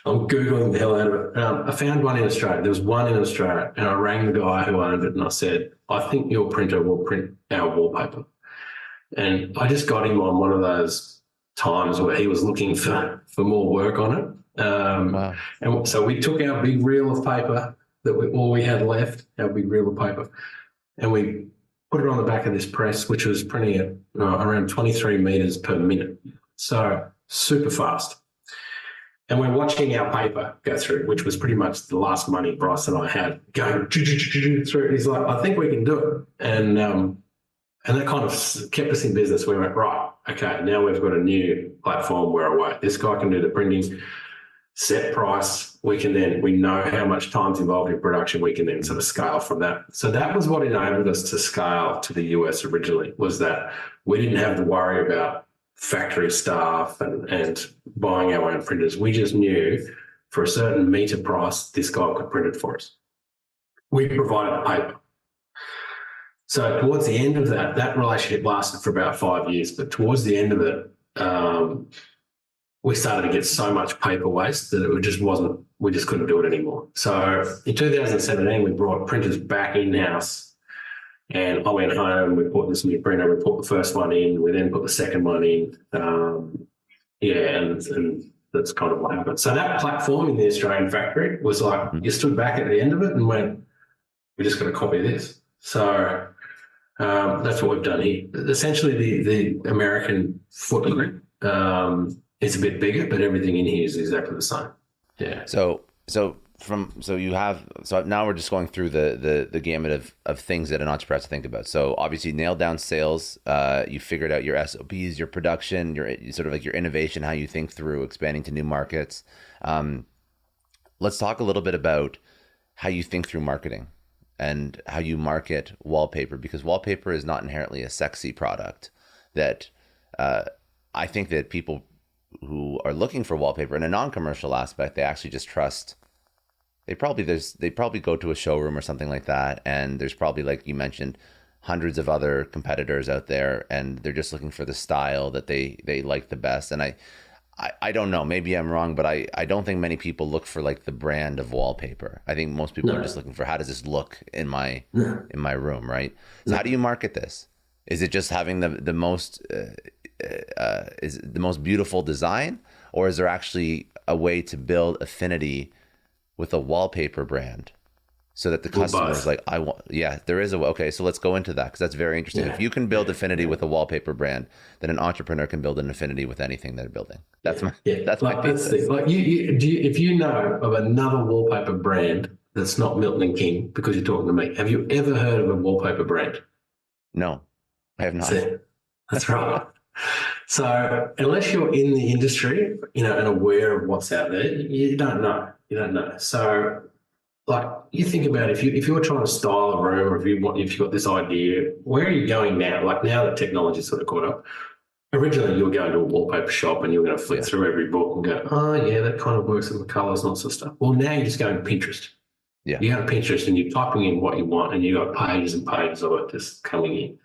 I'm Googling the hell out of it. I found one in Australia. There was one in Australia, and I rang the guy who owned it and I said, I think your printer will print our wallpaper. And I just got him on one of those times where he was looking for more work on it. Wow. And so we took our big reel of paper all we had left, our big reel of paper, and we put it on the back of this press, which was printing at around 23 meters per minute. So super fast. And we're watching our paper go through, which was pretty much the last money Bryce and I had going through. He's like, I think we can do it. And that kind of kept us in business. We went, right, okay, now we've got a new platform where this guy can do the printing, set price. We know how much time's involved in production. We can then sort of scale from that. So that was what enabled us to scale to the US originally, was that we didn't have to worry about factory staff and buying our own printers. We just knew for a certain meter price, this guy could print it for us. We provided the paper. So towards the end of that relationship lasted for about 5 years, but towards the end of it, we started to get so much paper waste that we just couldn't do it anymore. So in 2017, we brought printers back in-house. And I went home, we bought this new printer, we put the first one in, we then put the second one in. And that's kind of what happened. So that platform in the Australian factory was like, you stood back at the end of it and went, we're just going to copy this. So that's what we've done here. Essentially, the American footprint is a bit bigger, but everything in here is exactly the same. Yeah. So so now we're just going through the gamut of things that an entrepreneur has to think about. So obviously nailed down sales, you figured out your SOPs, your production, your sort of like your innovation, how you think through expanding to new markets. Let's talk a little bit about how you think through marketing and how you market wallpaper, because wallpaper is not inherently a sexy product. That I think that people who are looking for wallpaper in a non-commercial aspect, they actually just trust. They probably go to a showroom or something like that, and there's probably, like you mentioned, hundreds of other competitors out there, and they're just looking for the style that they like the best. And I don't know, maybe I'm wrong, but I don't think many people look for like the brand of wallpaper. I think most people are just looking for, how does this look in my room, right? So how do you market this? Is it just having the most is the most beautiful design, or is there actually a way to build affinity with a wallpaper brand so that the customer is like, there is okay, so let's go into that, because that's very interesting. If you can build affinity with a wallpaper brand, then an entrepreneur can build an affinity with anything they're building. That's my thesis. Like if you know of another wallpaper brand that's not Milton King, because you're talking to me, have you ever heard of a wallpaper brand? No, I have not. See, that's right. So unless you're in the industry, and aware of what's out there, you don't know. You don't know. So, like, you think about if you're trying to style a room, or if you've got this idea, where are you going now? Like, now that technology's sort of caught up. Originally, you were going to a wallpaper shop and you were going to flick through every book and go, oh yeah, that kind of works with the colours and all sorts of stuff. Well, now you're just going to Pinterest. Yeah. You go to Pinterest and you're typing in what you want, and you've got pages and pages of it just coming in.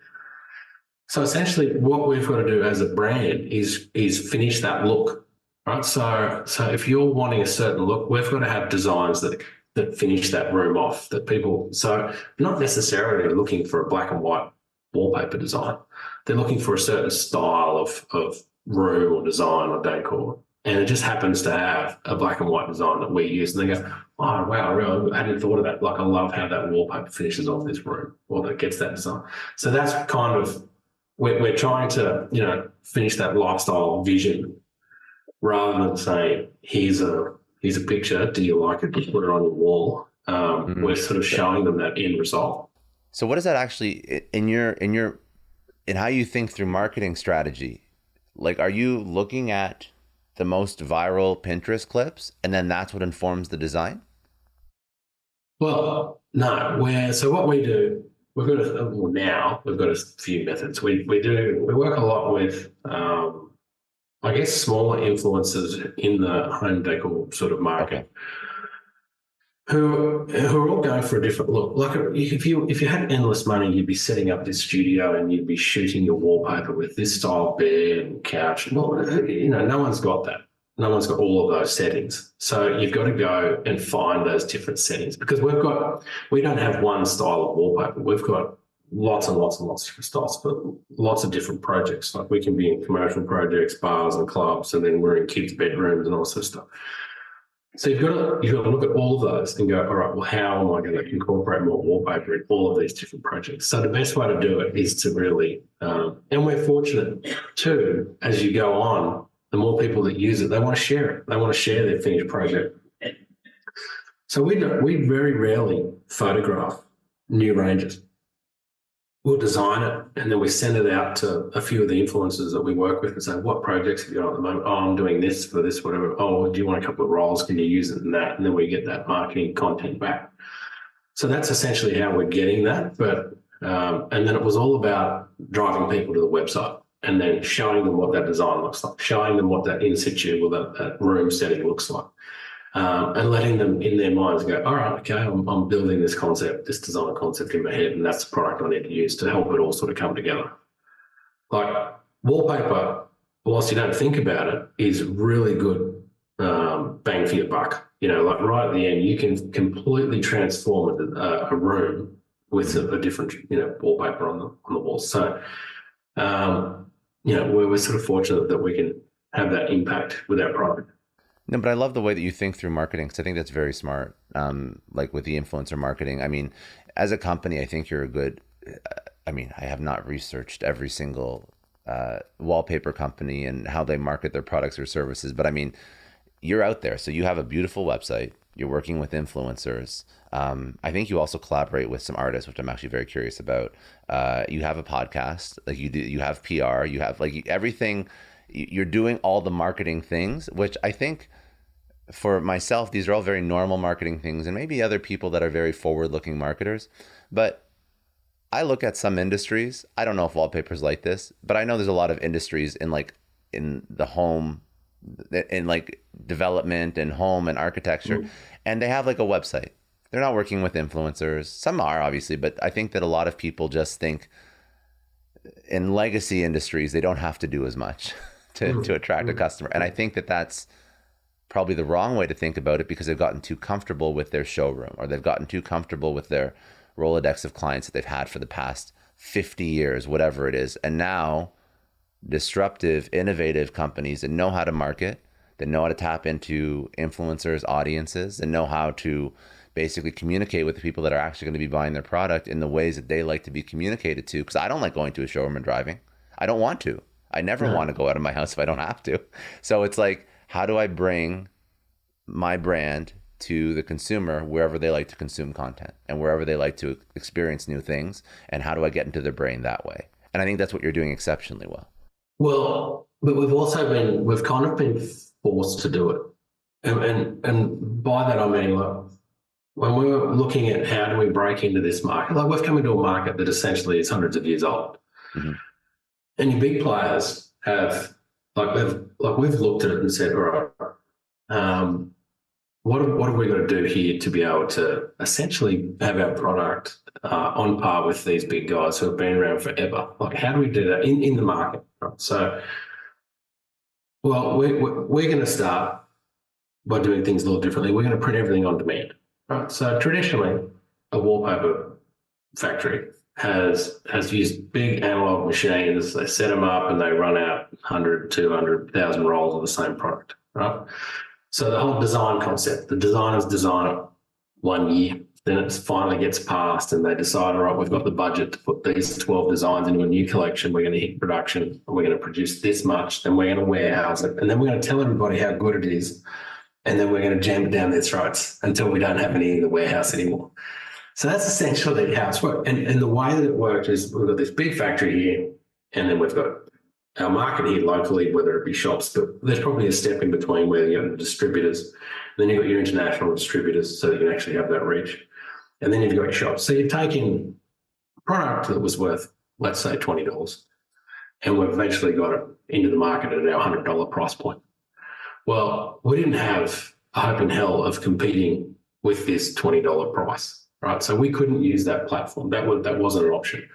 So essentially, what we've got to do as a brand is finish that look, right? So if you're wanting a certain look, we've got to have designs that finish that room off. That people, so not necessarily looking for a black and white wallpaper design. They're looking for a certain style of room or design or decor, and it just happens to have a black and white design that we use. And they go, oh wow, I hadn't thought of that. Like, I love how that wallpaper finishes off this room, or that gets that design. So that's kind of. We're trying to, finish that lifestyle vision, rather than saying, here's a picture, do you like it? Just put it on your wall. We're sort of showing them that end result. So what does that actually, in how you think through marketing strategy? Like, are you looking at the most viral Pinterest clips, and then that's what informs the design? Well, no. So what we do. We've got a few methods. We work a lot with, I guess, smaller influencers in the home decor sort of market, who are all going for a different look. Like, if you had endless money, you'd be setting up this studio and you'd be shooting your wallpaper with this style bed and couch. Well, no one's got that. No one's got all of those settings. So you've got to go and find those different settings, because we don't have one style of wallpaper. We've got lots and lots and lots of different styles, but lots of different projects. Like, we can be in commercial projects, bars and clubs, and then we're in kids' bedrooms and all sorts of stuff. So you've got to look at all of those and go, all right, well, how am I going to incorporate more wallpaper in all of these different projects? So the best way to do it is to really, and we're fortunate too, as you go on, the more people that use it, they want to share it. They want to share their finished project. So we very rarely photograph new ranges. We'll design it, and then we send it out to a few of the influencers that we work with and say, what projects have you got at the moment? Oh, I'm doing this for this, whatever. Oh, do you want a couple of rolls? Can you use it in that? And then we get that marketing content back. So that's essentially how we're getting that. But and then it was all about driving people to the website, and then showing them what that design looks like, showing them what that in situ or that room setting looks like, and letting them in their minds go, all right, okay, I'm building this concept, this design concept in my head, and that's the product I need to use to help it all sort of come together. Like, wallpaper, whilst you don't think about it, is really good bang for your buck. Like, right at the end, you can completely transform a room with a different, wallpaper on the walls. So, we're sort of fortunate that we can have that impact with our product. No, but I love the way that you think through marketing, because I think that's very smart. Like with the influencer marketing, I mean, as a company, I think you're a good, I have not researched every single wallpaper company and how they market their products or services, but you're out there. So you have a beautiful website. You're working with influencers. I think you also collaborate with some artists, which I'm actually very curious about. You have a podcast, like you do. You have PR. You have like everything. You're doing all the marketing things, which I think for myself, these are all very normal marketing things, and maybe other people that are very forward-looking marketers. But I look at some industries. I don't know if Wallpaper's like this, but I know there's a lot of industries in the home, in like development and home and architecture, and they have like a website. They're not working with influencers. Some are obviously, but I think that a lot of people just think in legacy industries they don't have to do as much to attract a customer, and I think that that's probably the wrong way to think about it, because they've gotten too comfortable with their showroom, or they've gotten too comfortable with their Rolodex of clients that they've had for the past 50 years, whatever it is. And now disruptive, innovative companies that know how to market, that know how to tap into influencers, audiences, and know how to basically communicate with the people that are actually going to be buying their product in the ways that they like to be communicated to. Because I don't like going to a showroom and driving. I don't want to. I never want to go out of my house if I don't have to. So it's like, how do I bring my brand to the consumer wherever they like to consume content and wherever they like to experience new things? And how do I get into their brain that way? And I think that's what you're doing exceptionally well. Well, but we've kind of been forced to do it. And by that, I mean, like, when we were looking at how do we break into this market, like we've come into a market that essentially is hundreds of years old. Mm-hmm. And your big players have, we've looked at it and said, all right, what have we got to do here to be able to essentially have our product on par with these big guys who have been around forever? Like, how do we do that in the market? Right? So, well, we're going to start by doing things a little differently. We're going to print everything on demand. Right. So traditionally, a wallpaper factory has used big analog machines. They set them up and they run out 100, 200,000 rolls of the same product. Right. So the whole design concept, the designers design it 1 year, then it finally gets passed and they decide, all right, we've got the budget to put these 12 designs into a new collection. We're going to hit production and we're going to produce this much. Then we're going to warehouse it. And then we're going to tell everybody how good it is. And then we're going to jam it down their throats until we don't have any in the warehouse anymore. So that's essentially how it's worked. And the way that it worked is we've got this big factory here, and then we've got our market here locally, whether it be shops, but there's probably a step in between where you've got the distributors, then you've got your international distributors so you can actually have that reach. And then you've got your shops. So you're taking a product that was worth, let's say, $20, and we've eventually got it into the market at our $100 price point. Well, we didn't have a hope in hell of competing with this $20 price, right? So we couldn't use that platform. That wasn't an option.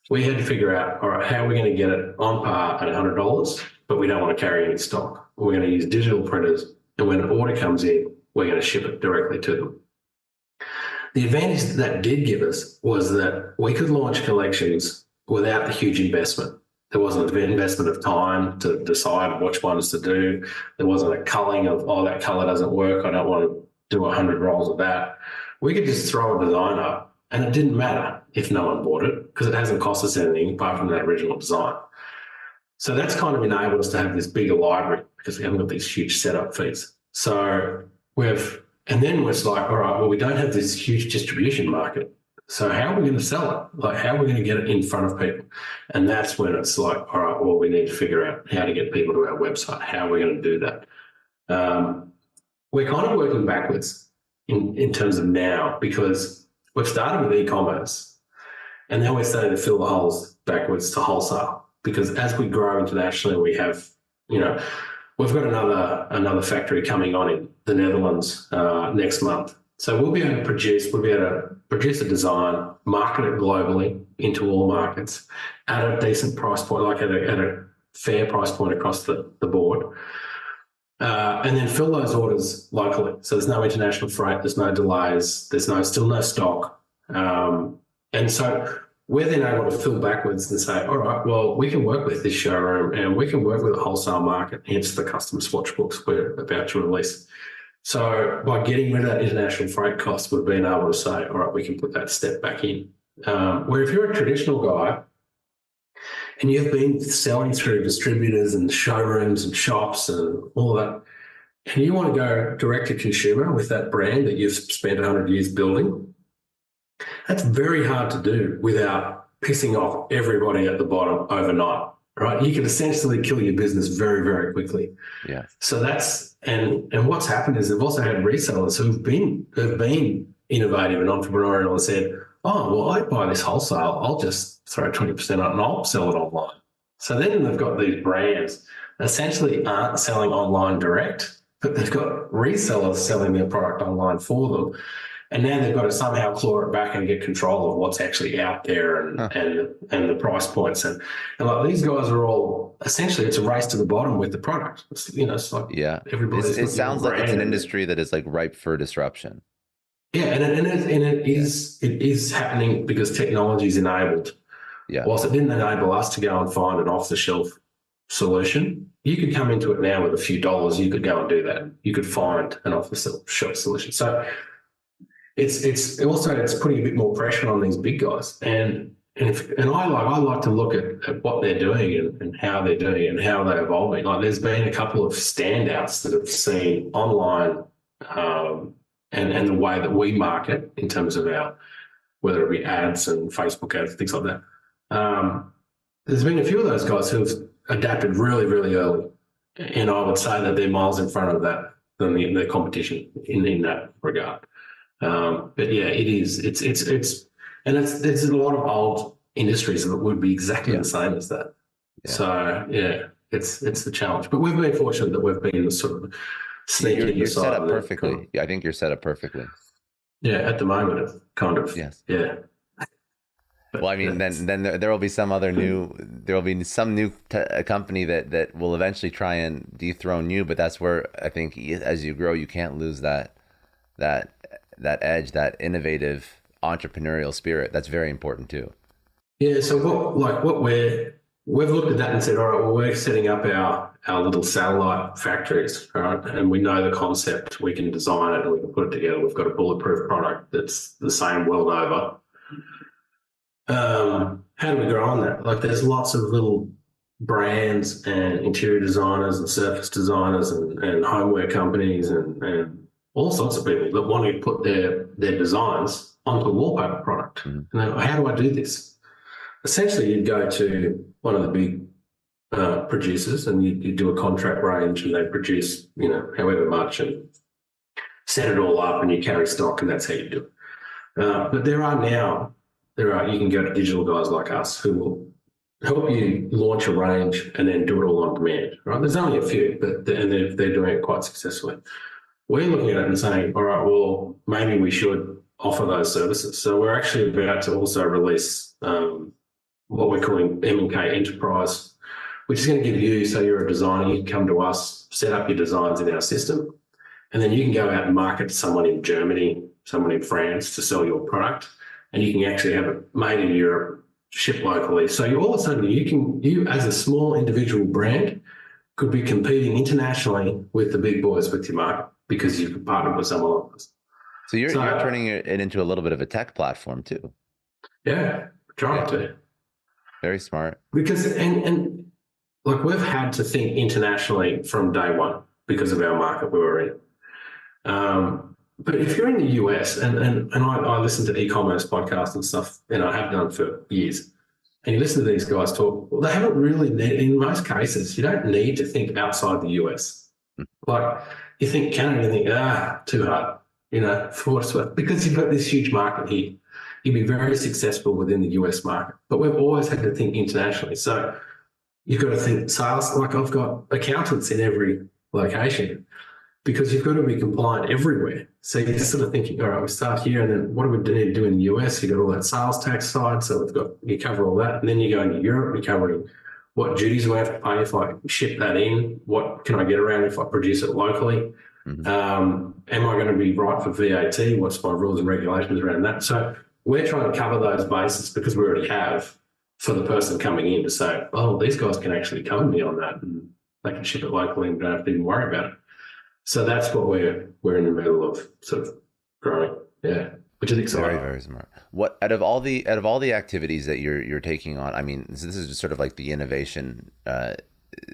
We had to figure out, all right, how are we going to get it on par at $100, but we don't want to carry any stock. We're going to use digital printers, and when an order comes in, we're going to ship it directly to them. The advantage that did give us was that we could launch collections without the huge investment. There wasn't an investment of time to decide which ones to do. There wasn't a culling of, oh, that colour doesn't work. I don't want to do 100 rolls of that. We could just throw a design up, and it didn't matter if no one bought it because it hasn't cost us anything apart from that original design. So that's kind of enabled us to have this bigger library because we haven't got these huge setup fees. So and then it's like, all right, well, we don't have this huge distribution market. So how are we going to sell it? Like, how are we going to get it in front of people? And that's when it's like, all right, well, we need to figure out how to get people to our website. How are we going to do that? We're kind of working backwards in terms of now because we've started with e-commerce and now we're starting to fill the holes backwards to wholesale because as we grow internationally, we have, we've got another factory coming on in the Netherlands next month. So we'll be able to produce a design, market it globally into all markets at a decent price point, like at a fair price point across the board, and then fill those orders locally. So there's no international freight, there's no delays, there's still no stock. And so we're then able to fill backwards and say, all right, well, we can work with this showroom and we can work with a wholesale market, hence the custom swatch books we're about to release. So by getting rid of that international freight cost, we've been able to say, all right, we can put that step back in. Where if you're a traditional guy and you've been selling through distributors and showrooms and shops and all that, and you want to go direct to consumer with that brand that you've spent 100 years building, that's very hard to do without pissing off everybody at the bottom overnight, right? You can essentially kill your business very, very quickly. Yeah. So that's, and what's happened is they've also had resellers who've been innovative and entrepreneurial and said, oh, well, I buy this wholesale, I'll just throw 20% on and I'll sell it online. So then they've got these brands that essentially aren't selling online direct, but they've got resellers selling their product online for them. And now they've got to somehow claw it back and get control of what's actually out there and the price points. And like these guys are all, essentially it's a race to the bottom with the product. It's, it's like everybody's. It sounds like it's an industry that is like ripe for disruption. Yeah, it is happening because technology is enabled. Yeah. Whilst it didn't enable us to go and find an off-the-shelf solution, you could come into it now with a few dollars. You could go and do that. You could find an off-the-shelf solution. So it's also putting a bit more pressure on these big guys. And I like to look at what they're doing and how they're doing it and how they're evolving. Like there's been a couple of standouts that have seen online. And the way that we market in terms of whether it be ads and Facebook ads, things like that. There's been a few of those guys who have adapted really, really early. And I would say that they're miles in front of that than the competition in that regard. But yeah, it is. There's a lot of old industries that would be exactly the same as that. Yeah. So yeah, it's the challenge. But we've been fortunate that we've been sort of you're set up perfectly. Yeah, I think you're set up perfectly. Yeah, at the moment, it's kind of. Yes. Yeah. But well, I mean, then there will be some new company that will eventually try and dethrone you. But that's where I think as you grow, you can't lose that edge, that innovative entrepreneurial spirit. That's very important too. Yeah. So we've looked at that and said, all right, well, we're setting up our little satellite factories, right? And we know the concept. We can design it and we can put it together. We've got a bulletproof product that's the same world over. How do we grow on that? Like there's lots of little brands and interior designers and surface designers and homeware companies and all sorts of people that want to put their designs onto a wallpaper product. Mm-hmm. And they go, how do I do this? Essentially, you'd go to one of the big producers and you do a contract range and they produce, however much and set it all up and you carry stock and that's how you do it. But you can go to digital guys like us who will help you launch a range and then do it all on demand, right? There's only a few, but they're doing it quite successfully. We're looking at it and saying, all right, well, maybe we should offer those services. So we're actually about to also release what we're calling M&K Enterprise, which is going to give you, so you're a designer, you can come to us, set up your designs in our system, and then you can go out and market to someone in Germany, someone in France to sell your product, and you can actually have it made in Europe, shipped locally. So all of a sudden, you as a small individual brand could be competing internationally with the big boys with your market because you could partner with someone like this. So you're turning it into a little bit of a tech platform too. Yeah, trying to. Very smart. Because and like we've had to think internationally from day one because of our market we were in. But if you're in the US and I listen to e-commerce podcasts and stuff, and I have done for years, and you listen to these guys talk, well, they haven't really in most cases, you don't need to think outside the US. Like you think Canada, you think, too hard, for what it's worth, because you've got this huge market here. You'd be very successful within the US market, but we've always had to think internationally. So you've got to think sales. Like I've got accountants in every location because you've got to be compliant everywhere. So you're sort of thinking, all right, we start here, and then what do we need to do in the US? You've got all that sales tax side, so you cover all that, and then you go into Europe, you're covering what duties do I have to pay if I ship that in? What can I get around if I produce it locally? Mm-hmm. Am I going to be right for VAT? What's my rules and regulations around that? So we're trying to cover those bases because we already have for the person coming in to say, oh, these guys can actually cover me on that and they can ship it locally and don't have to even worry about it. So that's what we're in the middle of sort of growing. Yeah. Which is exciting. Very, very smart. What out of all the activities that you're taking on, I mean, this is just sort of like the innovation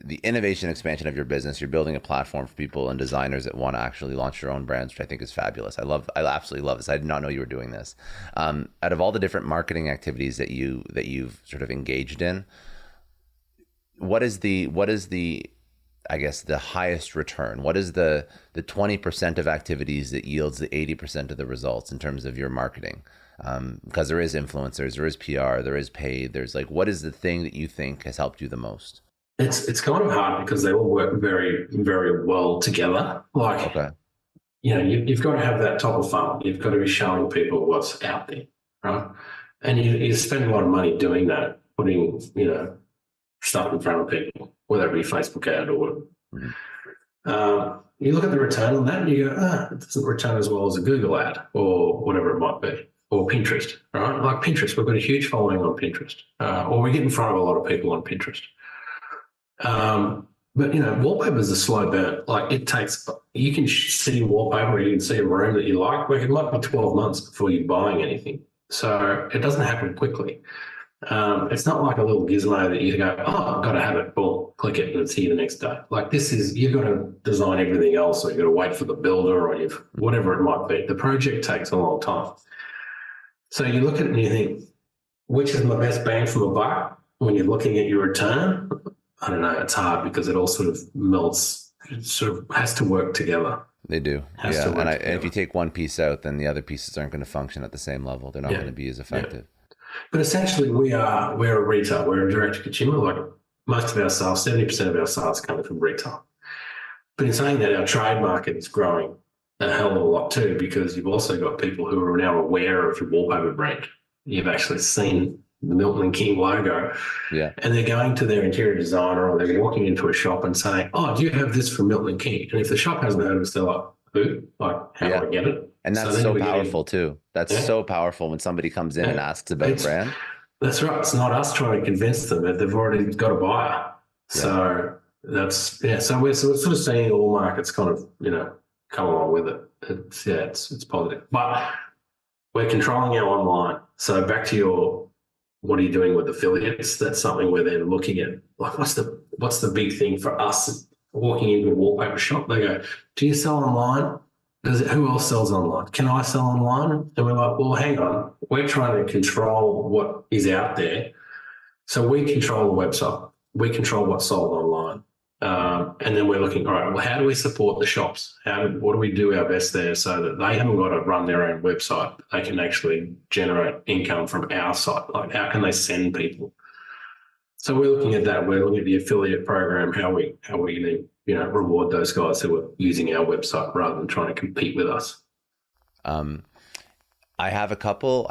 the innovation expansion of your business. You're building a platform for people and designers that want to actually launch their own brands, which I think is fabulous. I absolutely love this. I did not know you were doing this. Out of all the different marketing activities that you've sort of engaged in, what is the I guess the highest return? What is the 20% of activities that yields the 80% of the results in terms of your marketing? Because there is influencers, there is PR, there is paid. There's like, what is the thing that you think has helped you the most? It's kind of hard because they all work very, very well together. Like, Okay. You've got to have that top of funnel. You've got to be showing people what's out there, right? And you spend a lot of money doing that, putting, stuff in front of people, whether it be Facebook ad or you look at the return on that and you go, it doesn't return as well as a Google ad or whatever it might be, or Pinterest, right? Like Pinterest, we've got a huge following on Pinterest, or we get in front of a lot of people on Pinterest. But wallpaper is a slow burn. Like you can see wallpaper, or you can see a room that you like it might be 12 months before you're buying anything. So it doesn't happen quickly. It's not like a little gizmo that you go, I've got to have it, boom, click it, and it's here the next day. Like you've got to design everything else, or you've got to wait for the builder, or whatever it might be. The project takes a long time. So you look at it and you think, which is my best bang for my buck? When you're looking at your return, I don't know, it's hard because it all sort of melts. It sort of has to work together. They do. Yeah. And if you take one piece out, then the other pieces aren't going to function at the same level. They're not going to be as effective. Yeah. But essentially, we're a retail. We're a direct-to-consumer. Like most of our sales, 70% of our sales coming from retail. But in saying that, our trade market is growing a hell of a lot too, because you've also got people who are now aware of your wallpaper brand. You've actually seen the Milton King logo, and they're going to their interior designer, or they're walking into a shop and saying, "Oh, do you have this from Milton King?" And if the shop hasn't heard of it, they're like, "Who? Like, how do I get it?" And that's so powerful too. That's so powerful when somebody comes in and asks about a brand. That's right. It's not us trying to convince them that they've already got a buyer. So So we're sort of seeing all markets kind of come along with it. It's positive, but we're controlling our online. So back to what are you doing with affiliates? That's something we're then looking at. Like, what's the big thing for us walking into a wallpaper shop? They go, "Do you sell online? Who else sells online? Can I sell online?" And we're like, "Well, hang on. We're trying to control what is out there. So we control the website. We control what's sold online." And then we're looking, all right, well, how do we support the shops? What do we do our best there so that they haven't got to run their own website? They can actually generate income from our site. Like, how can they send people? So we're looking at that. We're looking at the affiliate program, how we going to reward those guys who are using our website rather than trying to compete with us. I have a couple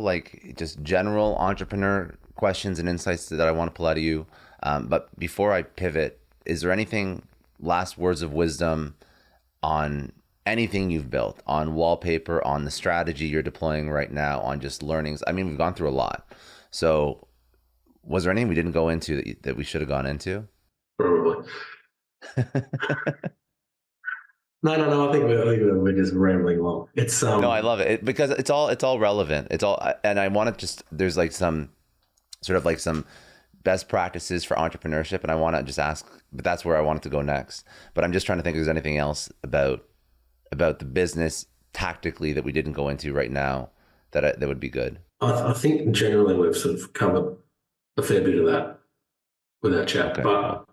like just general entrepreneur questions and insights that I want to pull out of you. But before I pivot, is there anything, last words of wisdom on anything you've built, on Wallpaper, on the strategy you're deploying right now, on just learnings? I mean, we've gone through a lot. So was there anything we didn't go into that we should have gone into? Probably. No. I think we're just rambling along. It's No, I love it because it's all relevant. It's all, and I want to just, there's like some sort of like some best practices for entrepreneurship, and I want to just ask, but that's where I wanted to go next. But I'm just trying to think if there's anything else about the business tactically that we didn't go into right now that would be good. I think generally we've sort of covered a fair bit of that with our chat. Okay. But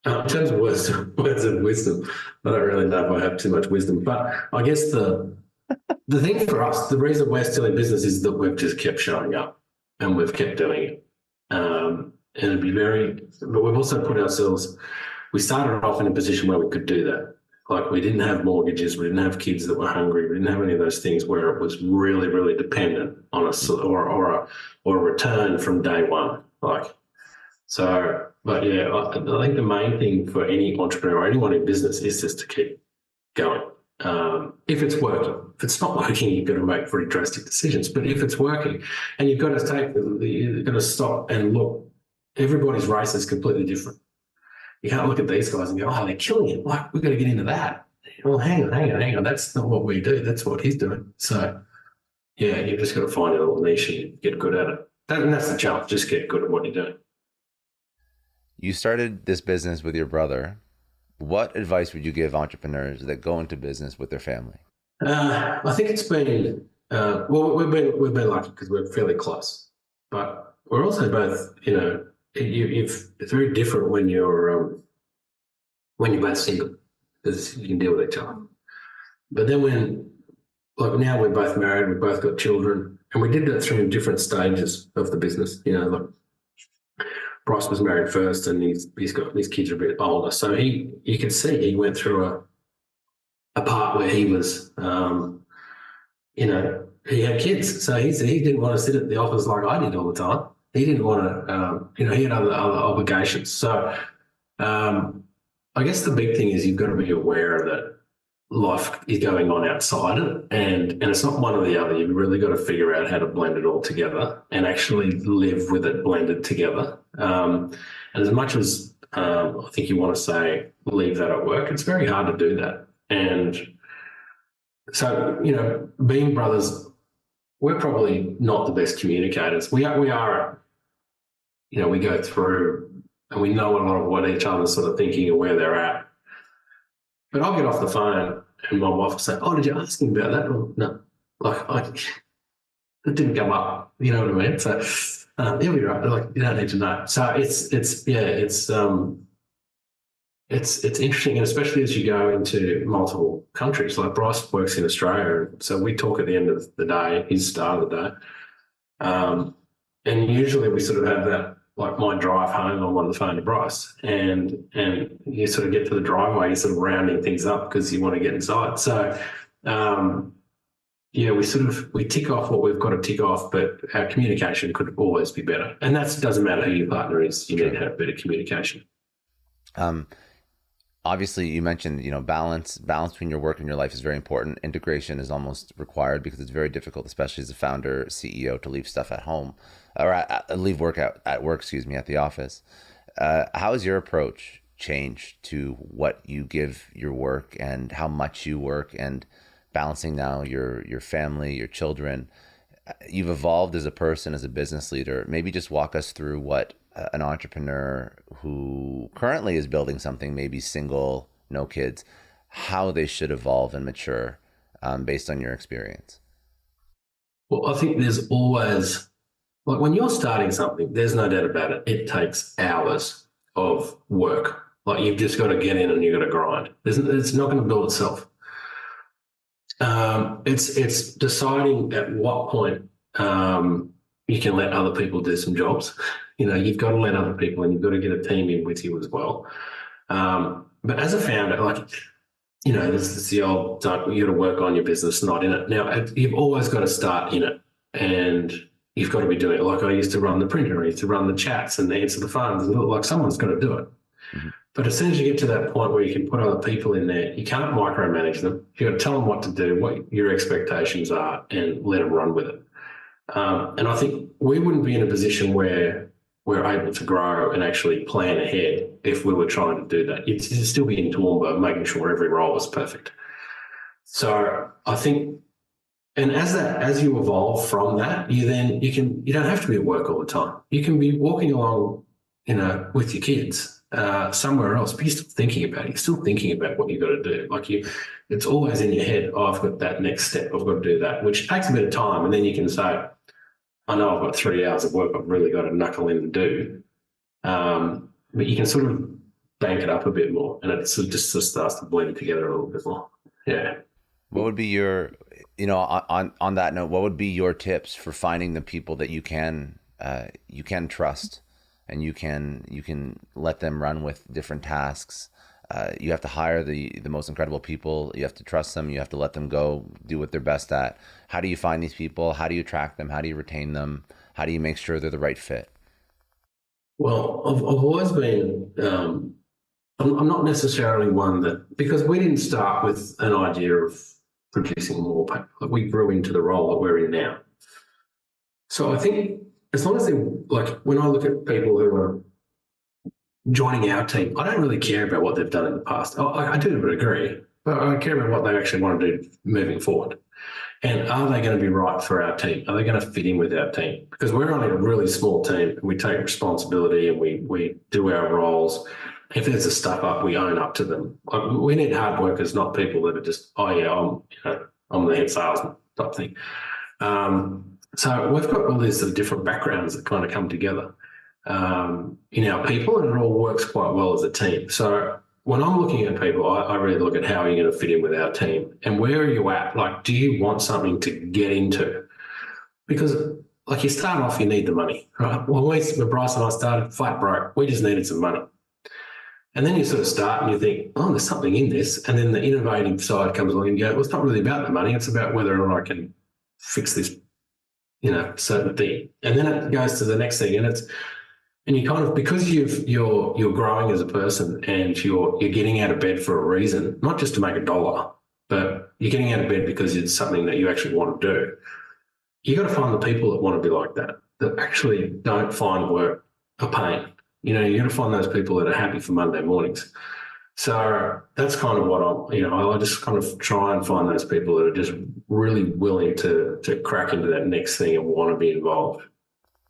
in terms of words of wisdom, I don't really know if I have too much wisdom. But I guess the thing for us, the reason we're still in business is that we've just kept showing up and we've kept doing it. And it'd be but we've also put ourselves, we started off in a position where we could do that. Like, we didn't have mortgages, we didn't have kids that were hungry, we didn't have any of those things where it was really, really dependent on a return from day one. But yeah, I think the main thing for any entrepreneur or anyone in business is just to keep going. If it's working. If it's not working, you've got to make pretty drastic decisions. But if it's working, and you've got to stop and look, everybody's race is completely different. You can't look at these guys and go, "Oh, they're killing it. Like, we've got to get into that." Well, hang on. That's not what we do. That's what he's doing. So, yeah, you've just got to find a little niche and get good at it. And that's the challenge. Just get good at what you're doing. You started this business with your brother. What advice would you give entrepreneurs that go into business with their family? I think it's been well, we've been lucky because we're fairly close, but we're also both, it's very different when you're both single because you can deal with each other. But then like now we're both married, we've both got children, and we did that through different stages of the business. Like Bryce was married first, and he's got his kids are a bit older, so you can see he went through a part where he was, he had kids, so he didn't want to sit at the office like I did all the time. He didn't want to, he had other obligations. So I guess the big thing is you've got to be aware that life is going on outside it, and it's not one or the other. You've really got to figure out how to blend it all together and actually live with it blended together. And as much as I think you want to say leave that at work, it's very hard to do that. And so, being brothers, we're probably not the best communicators. We are, we go through and we know a lot of what each other's sort of thinking and where they're at. But I'll get off the phone and my wife will say, "Oh, did you ask him about that?" Or, no, it didn't come up. You know what I mean? So he'll be right. Like, you don't need to know. So it's interesting, and especially as you go into multiple countries. Like Bryce works in Australia, so we talk at the end of the day, his start of the day, and usually we sort of have that. Like my drive home, I'm on the phone to Bryce, and you sort of get to the driveway, you're sort of rounding things up because you want to get inside. So, we tick off what we've got to tick off, but our communication could always be better. And that doesn't matter who your partner is; you need to have better communication. Obviously, you mentioned balance between your work and your life is very important. Integration is almost required because it's very difficult, especially as a founder, CEO, to leave stuff at home or leave work at work. At the office. How has your approach changed to what you give your work and how much you work and balancing now your family, your children? You've evolved as a person, as a business leader. Maybe just walk us through what an entrepreneur who currently is building something, maybe single, no kids, how they should evolve and mature based on your experience. Well, I think there's always, like when you're starting something, there's no doubt about it. It takes hours of work. Like you've just got to get in and you've got to grind. It's not going to build itself. It's deciding at what point you can let other people do some jobs. You've got to let other people and you've got to get a team in with you as well. But as a founder, this is the old, you got to work on your business, not in it. Now, you've always got to start in it and you've got to be doing it. Like I used to run the printer, I used to run the chats and answer the phones. And like someone's got to do it. Mm-hmm. But as soon as you get to that point where you can put other people in there, you can't micromanage them. You've got to tell them what to do, what your expectations are, and let them run with it. And I think we wouldn't be in a position where we're able to grow and actually plan ahead if we were trying to do that. You'd still be in Toowoomba making sure every role was perfect. So I think, and as you evolve from that, you don't have to be at work all the time. You can be walking along, with your kids somewhere else, but you're still thinking about it. You're still thinking about what you've got to do. It's always in your head. Oh, I've got that next step. I've got to do that, which takes a bit of time. And then you can say, I know I've got 3 hours of work I've really got to knuckle in and do. But you can sort of bank it up a bit more and it just starts to blend together a little bit more. Yeah. What would be your, on that note, what would be your tips for finding the people that you can trust and you can let them run with different tasks? You have to hire the most incredible people. You have to trust them. You have to let them go do what they're best at. How do you find these people? How do you attract them? How do you retain them? How do you make sure they're the right fit? Well, I've always been, I'm not necessarily one that, because we didn't start with an idea of producing wallpaper. Like we grew into the role that we're in now. So I think as long as they, like when I look at people who are joining our team, I don't really care about what they've done in the past. I do agree, but I care about what they actually want to do moving forward. And are they going to be right for our team? Are they going to fit in with our team? Because we're only a really small team and we take responsibility and we do our roles. If there's a stuff up, we own up to them. Like, we need hard workers, not people that are just, oh yeah, I'm the head salesman type thing. So we've got all these sort of different backgrounds that kind of come together in our people, and it all works quite well as a team. So when I'm looking at people, I really look at how are you going to fit in with our team and where are you at? Like, do you want something to get into? Because like, you start off, you need the money, right? Well, when Bryce and I started, flat broke, we just needed some money. And then you sort of start and you think, oh, there's something in this. And then the innovative side comes along and you go, well, it's not really about the money. It's about whether or not I can fix this, certain thing. And then it goes to the next thing, and you kind of, because you're growing as a person and you're getting out of bed for a reason, not just to make $1, but you're getting out of bed because it's something that you actually want to do. You got to find the people that want to be like that actually don't find work a pain. You got to find those people that are happy for Monday mornings. So that's kind of what I just kind of try and find those people that are just really willing to crack into that next thing and want to be involved.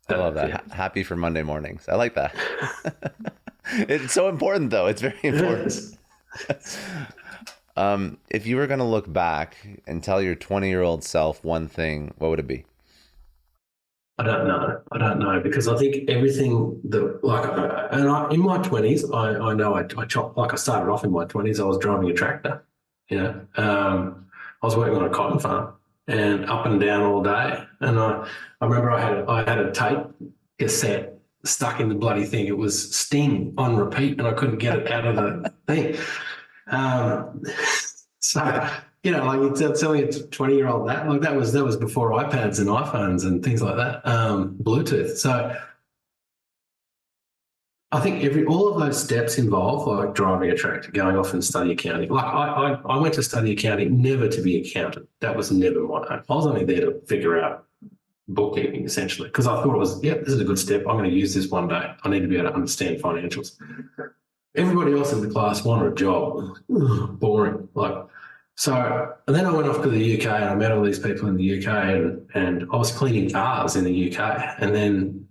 I love that. Yeah. Happy for Monday mornings. I like that. It's so important, though. It's very important. If you were going to look back and tell your 20-year-old self one thing, what would it be? I don't know, because I think everything that, in my 20s, I know I chopped, like I started off in my 20s, I was driving a tractor, I was working on a cotton farm and up and down all day. And I remember I had a tape cassette stuck in the bloody thing. It was Sting on repeat and I couldn't get it out of the thing. So, like you're telling a 20-year-old that was before iPads and iPhones and things like that, Bluetooth. So I think all of those steps involve, like driving a tractor, going off and study accounting. Like I went to study accounting never to be an accountant. That was never my aim. I was only there to figure out bookkeeping, essentially, because I thought it was, this is a good step. I'm going to use this one day. I need to be able to understand financials. Everybody else in the class wanted a job. Boring. So, and then I went off to the UK and I met all these people in the UK and I was cleaning cars in the UK. And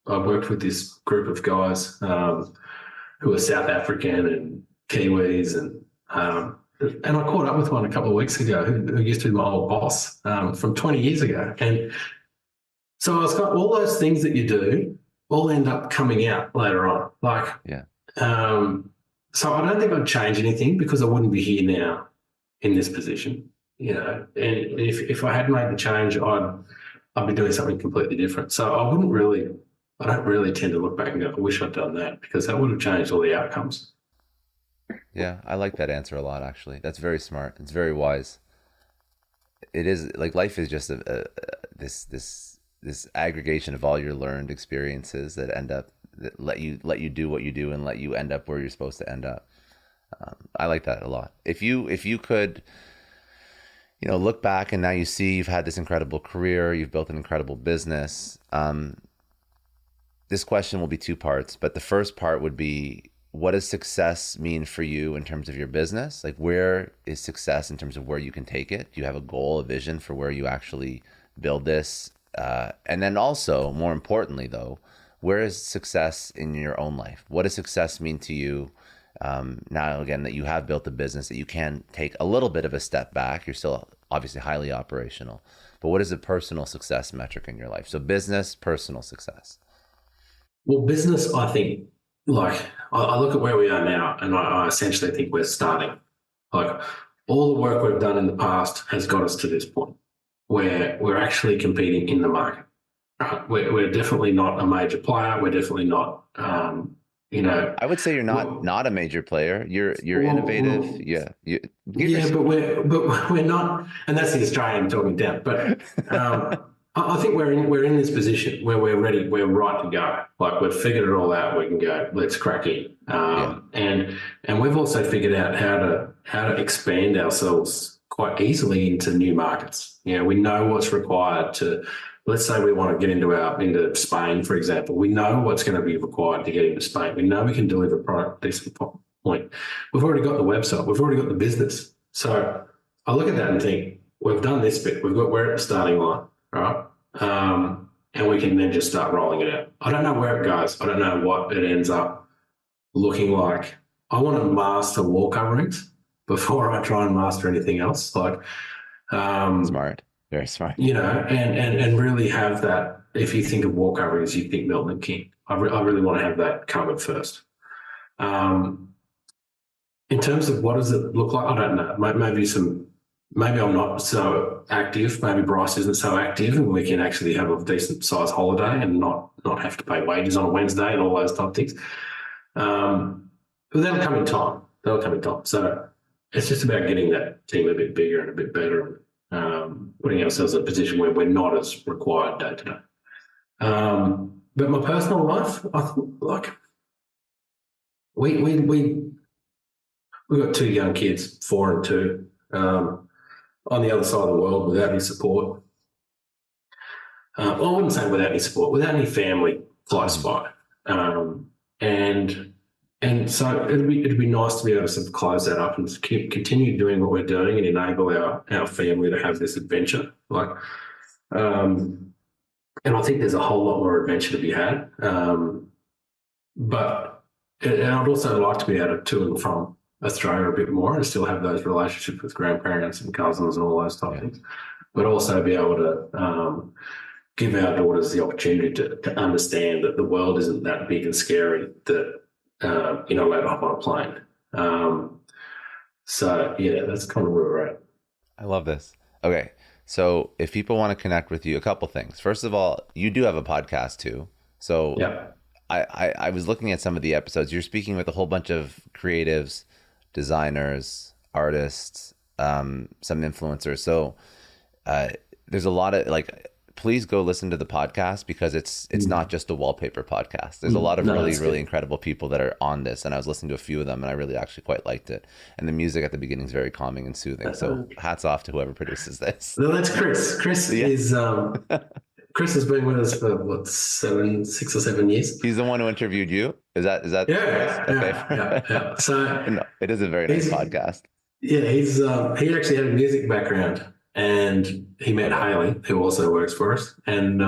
I worked with this group of guys who were South African and Kiwis. And I caught up with one a couple of weeks ago who used to be my old boss from 20 years ago. And so I was got all those things that you do all end up coming out later on. So I don't think I'd change anything because I wouldn't be here now in this position, and if I had made the change, I'd be doing something completely different. So I don't really tend to look back and go, I wish I'd done that, because that would have changed all the outcomes. Yeah, I like that answer a lot, actually. That's very smart. It's very wise. It is, like, life is just this aggregation of all your learned experiences that end up that let you do what you do and let you end up where you're supposed to end up. I like that a lot. If you could, look back and now you see you've had this incredible career, you've built an incredible business. This question will be two parts, but the first part would be, what does success mean for you in terms of your business? Like, where is success in terms of where you can take it? Do you have a goal, a vision for where you actually build this? And then also, more importantly though, where is success in your own life? What does success mean to you now, again, that you have built a business, that you can take a little bit of a step back? You're still obviously highly operational, but what is a personal success metric in your life? So business, personal success. Well, business, I think, I look at where we are now and I essentially think we're starting. Like, all the work we've done in the past has got us to this point where we're actually competing in the market. We're definitely not a major player. We're definitely not, I would say you're not a major player. You're innovative. But we're not, and that's the Australian talking down. But I think we're in this position where we're ready. We're right to go. Like, we've figured it all out. We can go. Let's crack in. And we've also figured out how to expand ourselves quite easily into new markets. We know what's required to. Let's say we want to get into Spain, for example. We know what's going to be required to get into Spain. We know we can deliver product at a decent point. We've already got the website. We've already got the business. So I look at that and think, we've done this bit. We're at the starting line, right? And we can then just start rolling it out. I don't know where it goes. I don't know what it ends up looking like. I want to master wall coverings before I try and master anything else. Like, Smart, very smart. and really have that. If you think of wall coverings, you think Milton King. I really want to have that covered first. In terms of what does it look like, I don't know. Maybe I'm not so active. Maybe Bryce isn't so active, and we can actually have a decent sized holiday and not have to pay wages on a Wednesday and all those type of things. But that'll come in time. So it's just about getting that team a bit bigger and a bit better, and putting ourselves in a position where we're not as required day to day. But my personal life, I think, like, we've got 2 young kids, 4 and 2, on the other side of the world without any support. Well, I wouldn't say without any support, without any family close by. And so it'd be nice to be able to sort of close that up and continue doing what we're doing and enable our family to have this adventure. Like, and I think there's a whole lot more adventure to be had. But I'd also like to be able to and from Australia a bit more and still have those relationships with grandparents and cousins and all those type of things, but also be able to give our daughters the opportunity to understand that the world isn't that big and scary that you're not allowed to hop on a plane. So yeah, that's kind of where we're at. I love this. Okay, so if people want to connect with you, a couple things. First of all, you do have a podcast too. So yeah. I was looking at some of the episodes. You're speaking with a whole bunch of creatives, designers, artists, some influencers. So there's a lot of, like, please go listen to the podcast, because it's not just a wallpaper podcast. There's a lot of really incredible people that are on this, and I was listening to a few of them, and I really actually quite liked it. And the music at the beginning is very calming and soothing. So hats off to whoever produces this. No, that's Chris. Chris is Chris has been with us for 6 or 7 years. He's the one who interviewed you. Is that? Yeah. So no, it is a very nice podcast. Yeah, he actually had a music background, and he met Haley, who also works for us, and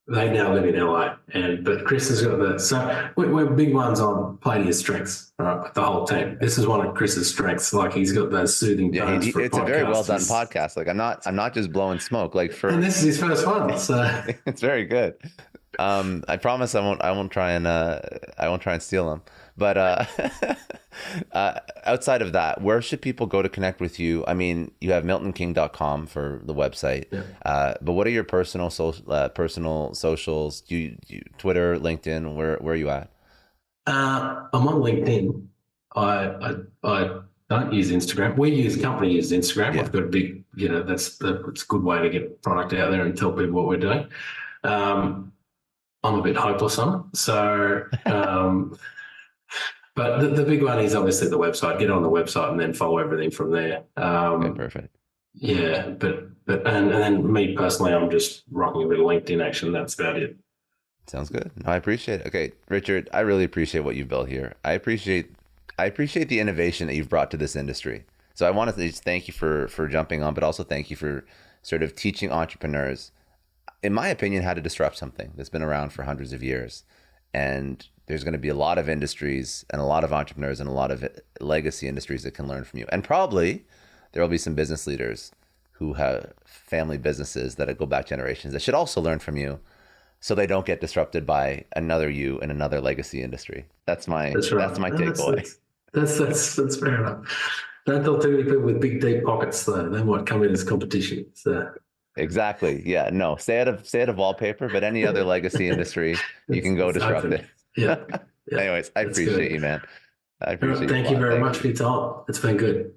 they now live in LA. But Chris has got so we're big ones on play to your strengths, right? The whole team. This is one of Chris's strengths. Like, he's got those soothing tones. It's a very well done podcast. Like, I'm not just blowing smoke. Like, and this is his first one, so it's very good. I promise I won't try and steal them. But outside of that, where should people go to connect with you? I mean, you have miltonking.com for the website. Yeah. But what are your personal socials? Do you Twitter, LinkedIn? Where are you at? I'm on LinkedIn. I don't use Instagram. Company uses Instagram. Yeah. I've got a big, that's a good way to get product out there and tell people what we're doing. I'm a bit hopeless on it. So, but the big one is obviously the website. Get on the website and then follow everything from there. Okay, perfect. Yeah, but and then me personally, I'm just rocking a bit of LinkedIn action. That's about it. Sounds good. No, I appreciate it. Okay, Richard, I really appreciate what you've built here. I appreciate the innovation that you've brought to this industry. So I want to just thank you for jumping on, but also thank you for sort of teaching entrepreneurs, in my opinion, how to disrupt something that's been around for hundreds of years. And there's going to be a lot of industries and a lot of entrepreneurs and a lot of legacy industries that can learn from you. And probably there will be some business leaders who have family businesses that go back generations that should also learn from you, so they don't get disrupted by another you in another legacy industry. That's my takeaway. That's fair enough. Don't tell too many people with big deep pockets, though. They might come in as competition. So. Exactly. Yeah. No. Stay out of wallpaper, but any other legacy industry, you can go disrupt it. Yeah. Anyways, I appreciate you, man. I appreciate you. Thank you very much for your time. It's been good.